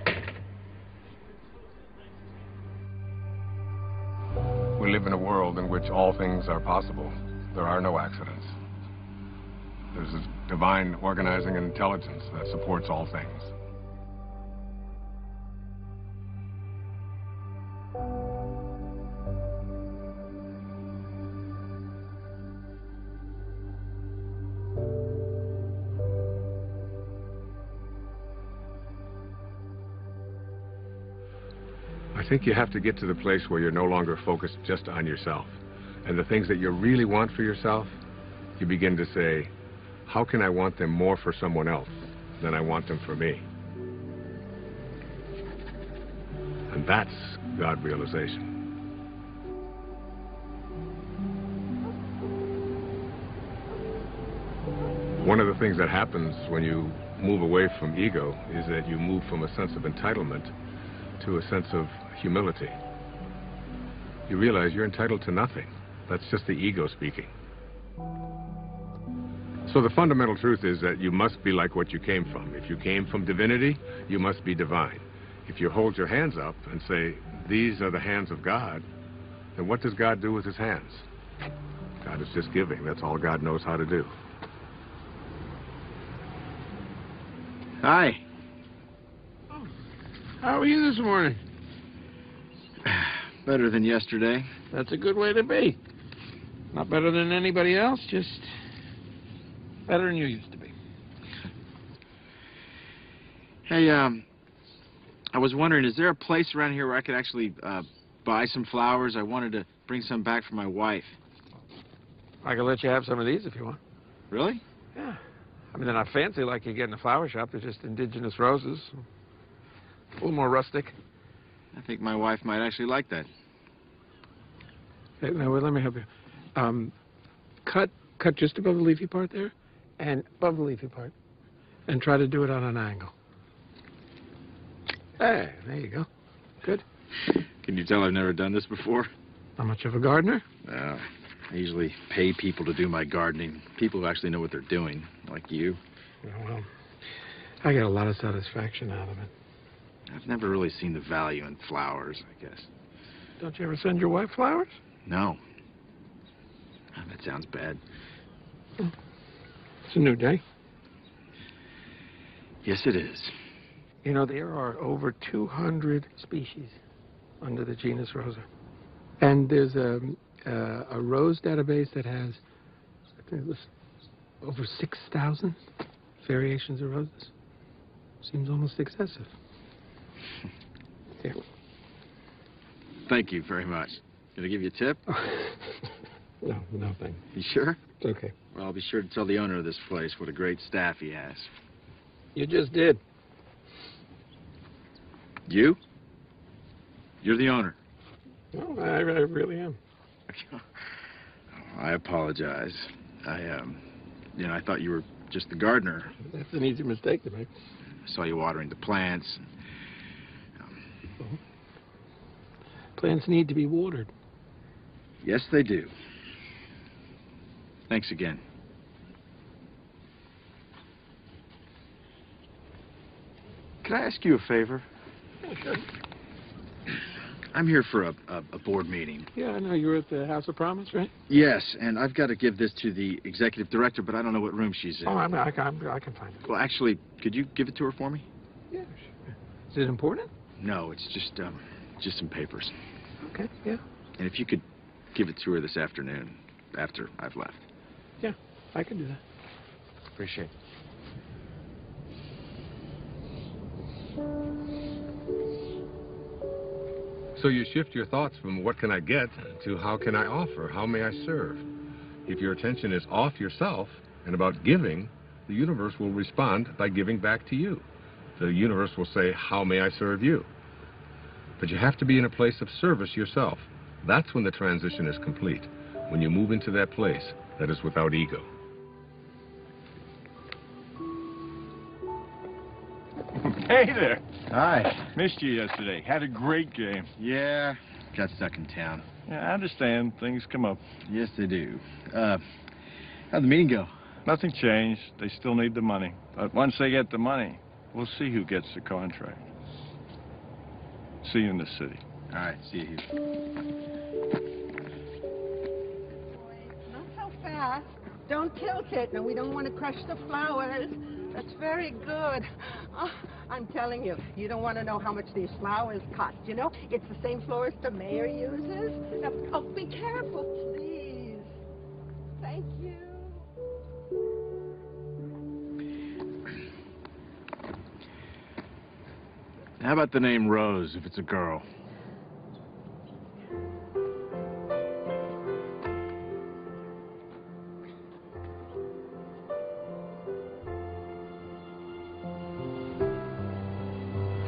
We live in a world in which all things are possible. There are no accidents. There's a divine organizing intelligence that supports all things. I think you have to get to the place where you're no longer focused just on yourself. And the things that you really want for yourself, you begin to say, how can I want them more for someone else than I want them for me? And that's God realization. One of the things that happens when you move away from ego is that you move from a sense of entitlement to a sense of humility. You realize you're entitled to nothing. That's just the ego speaking. So the fundamental truth is that you must be like what you came from. If you came from divinity, you must be divine. If you hold your hands up and say, these are the hands of God, then what does God do with his hands? God is just giving. That's all God knows how to do. Hi. How are you this morning? Better than yesterday. That's a good way to be. Not better than anybody else, just better than you used to be. Hey, I was wondering, is there a place around here where I could actually buy some flowers? I wanted to bring some back for my wife. I can let you have some of these if you want. Really? Yeah. I mean, they're not fancy like you get in a flower shop. They're just indigenous roses. A little more rustic. I think my wife might actually like that. Hey, now, let me help you. Cut just above the leafy part there, and above the leafy part, and try to do it on an angle. Hey, there you go. Good. Can you tell I've never done this before? Not much of a gardener? I usually pay people to do my gardening. People who actually know what they're doing, like you. Yeah, well, I get a lot of satisfaction out of it. I've never really seen the value in flowers, I guess. Don't you ever send your wife flowers? No. Oh, that sounds bad. It's a new day. Yes, it is. You know, there are over 200 species under the genus Rosa. And there's a rose database that has, I think it was over 6,000 variations of roses. Seems almost excessive. Here. Thank you very much. Can I give you a tip? No, thank you. You sure? It's okay. Well, I'll be sure to tell the owner of this place what a great staff he has. You just did. You? You're the owner. No, I really am. I apologize. I thought you were just the gardener. That's an easy mistake to make. I saw you watering the plants. Plants need to be watered. Yes, they do. Thanks again. Can I ask you a favor? Yeah, sure. I'm here for a board meeting. Yeah, I know. You were at the House of Promise, right? Yes, and I've got to give this to the executive director, but I don't know what room she's in. Oh, I can find it. Well, actually, could you give it to her for me? Yeah, sure. Is it important? No, it's just some papers. Okay, yeah. And if you could give it to her this afternoon, after I've left. Yeah, I can do that. Appreciate it. So you shift your thoughts from what can I get to how can I offer, how may I serve. If your attention is off yourself and about giving, the universe will respond by giving back to you. The universe will say, how may I serve you? But you have to be in a place of service yourself. That's when the transition is complete, when you move into that place that is without ego. Hey there. Hi. Missed you yesterday. Had a great game. Yeah, got stuck in town. Yeah, I understand. Things come up. Yes, they do. How'd the meeting go? Nothing changed. They still need the money. But once they get the money, we'll see who gets the contract. See you in the city. All right, see you here. Not so fast. Don't tilt it. No, we don't want to crush the flowers. That's very good. Oh, I'm telling you, you don't want to know how much these flowers cost. You know, it's the same florist the mayor uses. Now, oh, be careful, please. Thank you. How about the name Rose if it's a girl?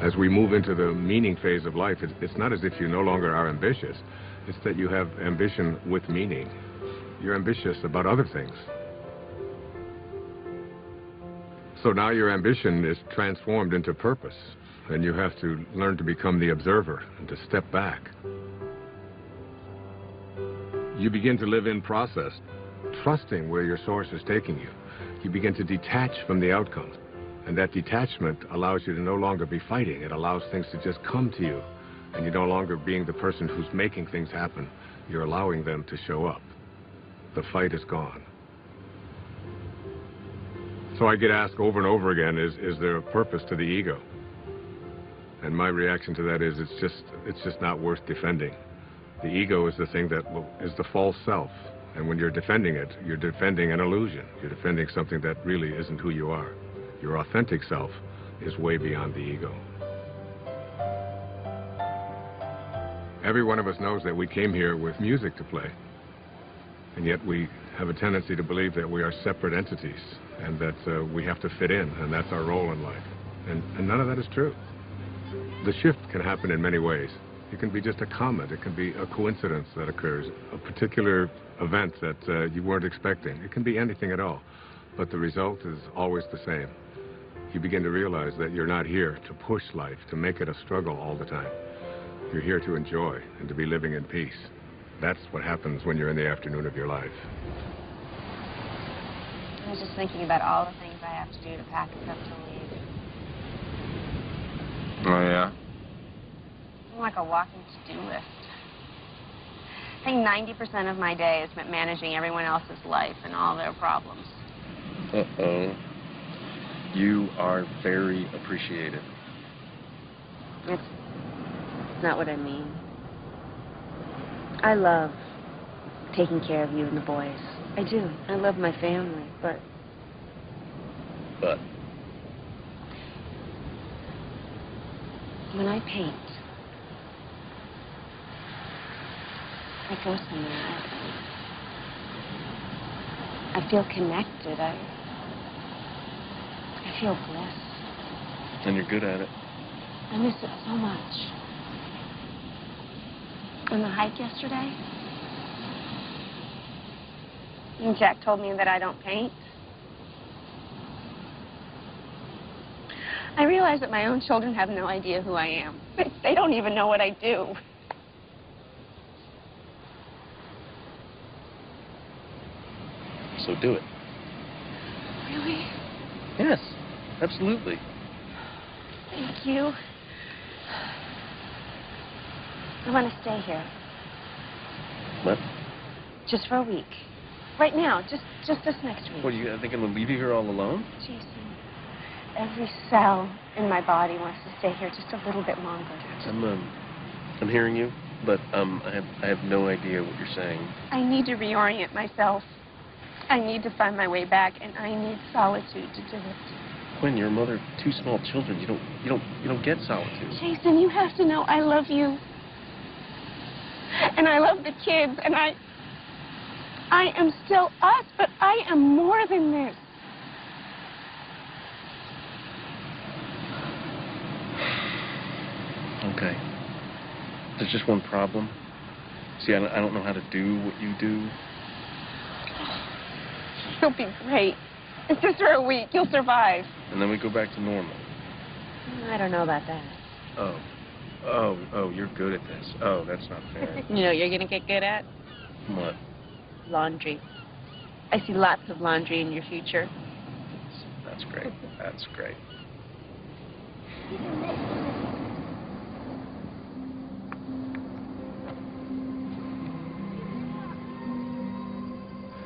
As we move into the meaning phase of life, it's not as if you no longer are ambitious. It's that you have ambition with meaning. You're ambitious about other things. So now your ambition is transformed into purpose, and you have to learn to become the observer and to step back. You begin to live in process, trusting where your source is taking you. You begin to detach from the outcomes. And that detachment allows you to no longer be fighting. It allows things to just come to you. And you're no longer being the person who's making things happen. You're allowing them to show up. The fight is gone. So I get asked over and over again, is there a purpose to the ego? And my reaction to that is it's just not worth defending. The ego is the thing that is the false self. And when you're defending it, you're defending an illusion. You're defending something that really isn't who you are. Your authentic self is way beyond the ego. Every one of us knows that we came here with music to play. And yet we have a tendency to believe that we are separate entities and that we have to fit in, and that's our role in life. And none of that is true. The shift can happen in many ways. It can be just a comment. It can be a coincidence that occurs, a particular event that you weren't expecting. It can be anything at all. But the result is always the same. You begin to realize that you're not here to push life, to make it a struggle all the time. You're here to enjoy and to be living in peace. That's what happens when you're in the afternoon of your life. I was just thinking about all the things I have to do to pack us up to leave. Oh, yeah? I'm like a walking to-do list. I think 90% of my day is spent managing everyone else's life and all their problems. Uh-oh. You are very appreciative. It's not what I mean. I love taking care of you and the boys. I do. I love my family, but... But? When I paint, I go somewhere. I feel connected. I feel bliss. And you're good at it. I miss it so much. On the hike yesterday, and Jack told me that I don't paint. I realize that my own children have no idea who I am. They don't even know what I do. So do it. Really? Yes, absolutely. Thank you. I want to stay here. What? Just for a week. Right now, just this next week. What, are you thinking of leaving her all alone? Jason, every cell in my body wants to stay here just a little bit longer. I'm hearing you, but I have no idea what you're saying. I need to reorient myself. I need to find my way back, and I need solitude to do it. When you're a mother of 2 small children, you don't get solitude. Jason, you have to know I love you. And I love the kids, and I am still us, but I am more than this. Okay. There's just one problem. See, I don't know how to do what you do. You'll be great. It's just for a week. You'll survive. And then we go back to normal. I don't know about that. Oh, you're good at this. Oh, that's not fair. You know what you're going to get good at? What? Laundry. I see lots of laundry in your future. That's great. That's great.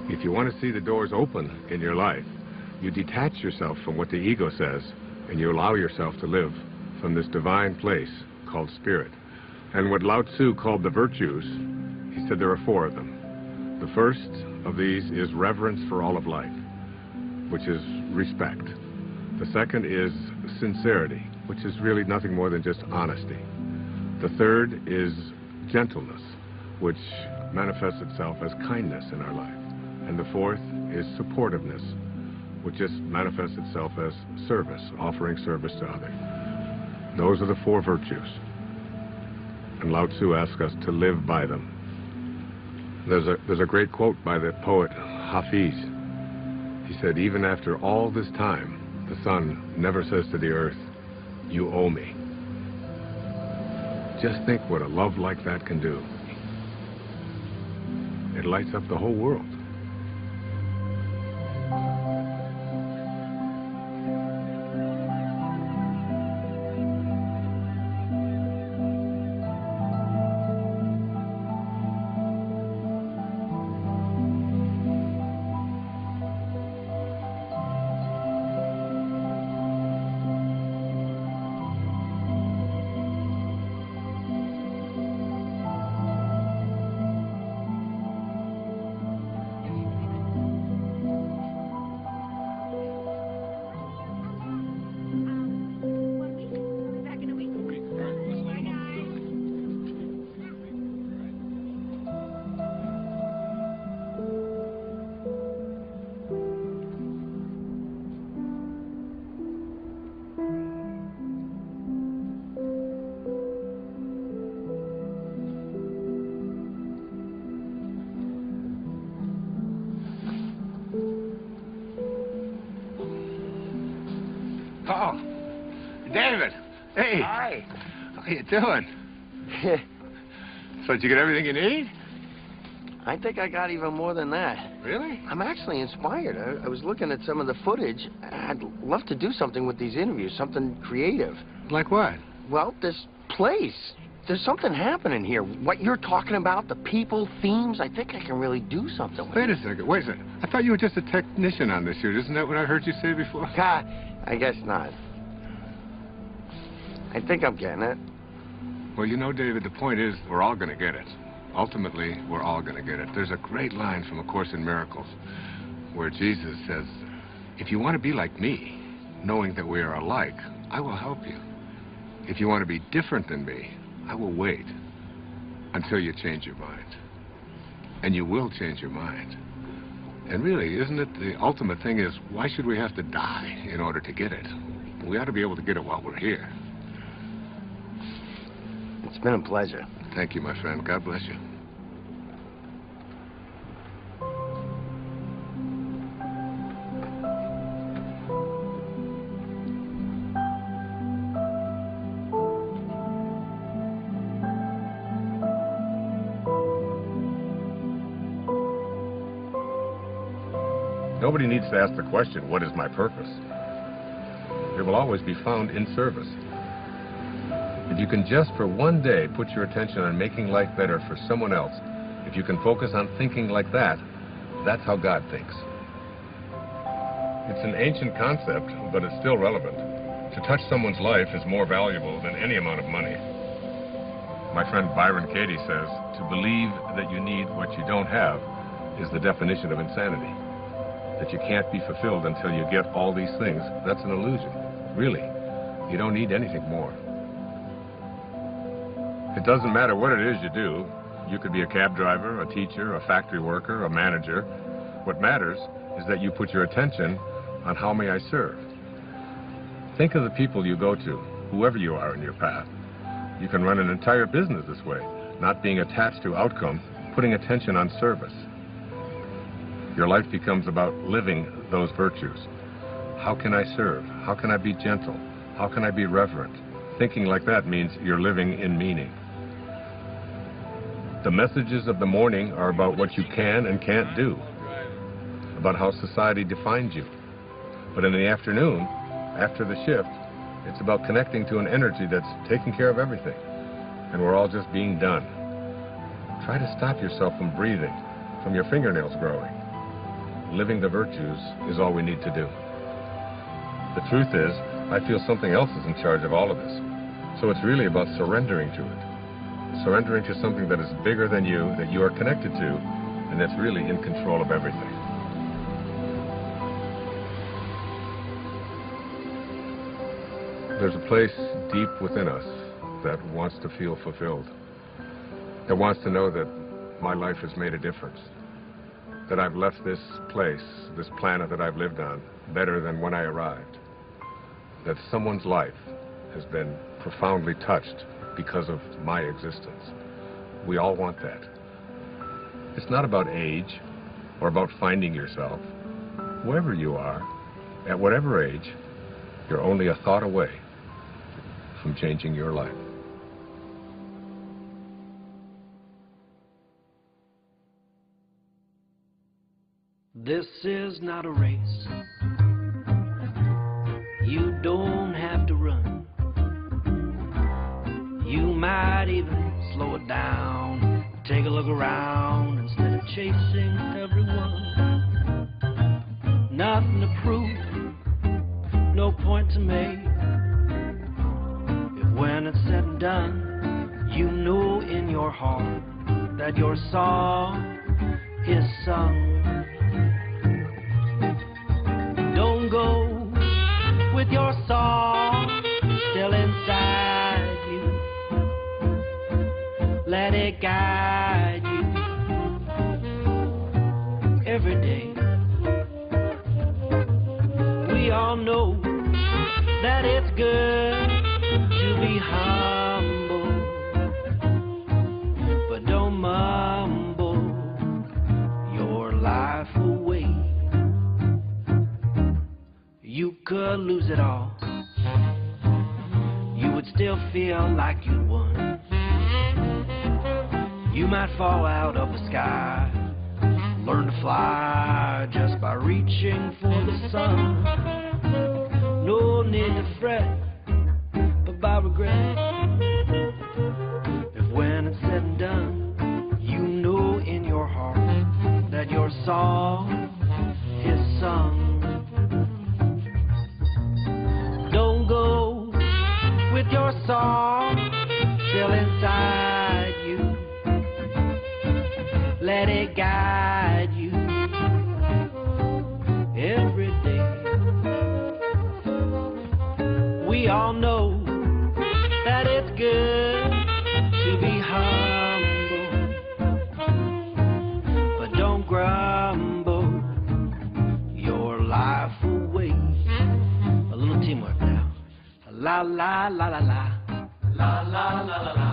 If you want to see the doors open in your life, you detach yourself from what the ego says, and you allow yourself to live from this divine place called spirit. And what Lao Tzu called the virtues, he said there are 4 of them. The first of these is reverence for all of life, which is respect. The second is sincerity, which is really nothing more than just honesty. The third is gentleness, which manifests itself as kindness in our life. And the fourth is supportiveness, which just manifests itself as service, offering service to others. Those are the 4 virtues. And Lao Tzu asks us to live by them. There's a great quote by the poet Hafiz. He said, even after all this time, the sun never says to the earth, you owe me. Just think what a love like that can do. It lights up the whole world. Oh, David. Hey. Hi. How you doing? So did you get everything you need? I think I got even more than that. Really? I'm actually inspired. I was looking at some of the footage. I'd love to do something with these interviews, something creative. Like what? Well, this place. There's something happening here. What you're talking about, the people, themes, I think I can really do something with Wait a it. second. Wait a second. I thought you were just a technician on this shoot. Isn't that what I heard you say before? I guess not. I think I'm getting it. Well, you know, David, the point is we're all going to get it. Ultimately, we're all going to get it. There's a great line from A Course in Miracles where Jesus says, if you want to be like me, knowing that we are alike, I will help you. If you want to be different than me, I will wait until you change your mind. And you will change your mind. And really, isn't it the ultimate thing is, why should we have to die in order to get it? We ought to be able to get it while we're here. It's been a pleasure. Thank you, my friend. God bless you. Nobody needs to ask the question, what is my purpose? It will always be found in service. If you can just for one day put your attention on making life better for someone else, if you can focus on thinking like that, that's how God thinks. It's an ancient concept, but it's still relevant. To touch someone's life is more valuable than any amount of money. My friend Byron Katie says, to believe that you need what you don't have is the definition of insanity. That you can't be fulfilled until you get all these things, that's an illusion. Really, you don't need anything more. It doesn't matter what it is you do. You could be a cab driver, a teacher, a factory worker, a manager. What matters is that you put your attention on how may I serve. Think of the people you go to, whoever you are in your path. You can run an entire business this way. not being attached to outcome, putting attention on service. Your life becomes about living those virtues. How can I serve? How can I be gentle? How can I be reverent? Thinking like that means you're living in meaning. The messages of the morning are about what you can and can't do, about how society defines you. But in the afternoon, after the shift, it's about connecting to an energy that's taking care of everything, and we're all just being done. Try to stop yourself from breathing, from your fingernails growing. Living the virtues is all we need to do. The truth is, I feel something else is in charge of all of this. So it's really about surrendering to it. Surrendering to something that is bigger than you, that you are connected to, and that's really in control of everything. There's a place deep within us that wants to feel fulfilled, that wants to know that my life has made a difference, that I've left this place, this planet that I've lived on, better than when I arrived, that someone's life has been profoundly touched because of my existence. We all want that. It's not about age or about finding yourself. Wherever you are, at whatever age, you're only a thought away from changing your life. This is not a race. You don't have to run. You might even slow it down. Take a look around instead of chasing everyone. Nothing to prove, no point to make. If when it's said and done, you know in your heart that your song is sung. Don't go with your song still inside you. Let it guide you every day. We all know that it's good to be humble, but don't mumble your life away. You could lose it all. You would still feel like you won. You might fall out of the sky, learn to fly just by reaching for the sun. No need to fret about regret. If when it's said and done, you know in your heart that your song is sung. Don't go with your song still inside you. Let it guide you every day. We all know that it's good to be humble, but don't grumble your life away. A little teamwork now. La la la la la. La la la la la.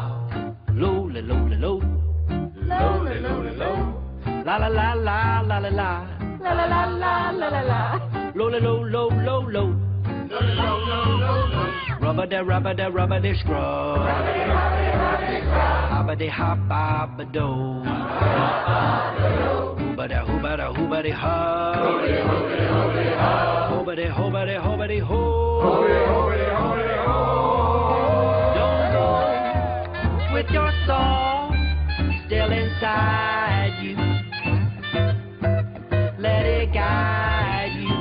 Low la low la low. Low la low la low. La la la la la la la. La la la la la la la. Low la low low low low. Low la low low low low. Rubber da scrub. Hobba de hoppa do. Hooba da hooba da hooba de ha. Hooba de hooba de hooba de ho. Don't go with your song still inside you. Let it guide you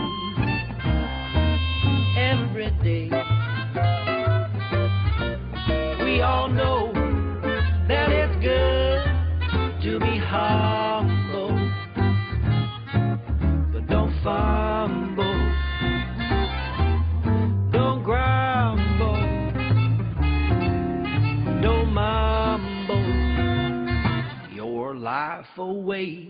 every day. We all know that it's good to be humble, but don't fumble, don't grumble, don't mumble your life away.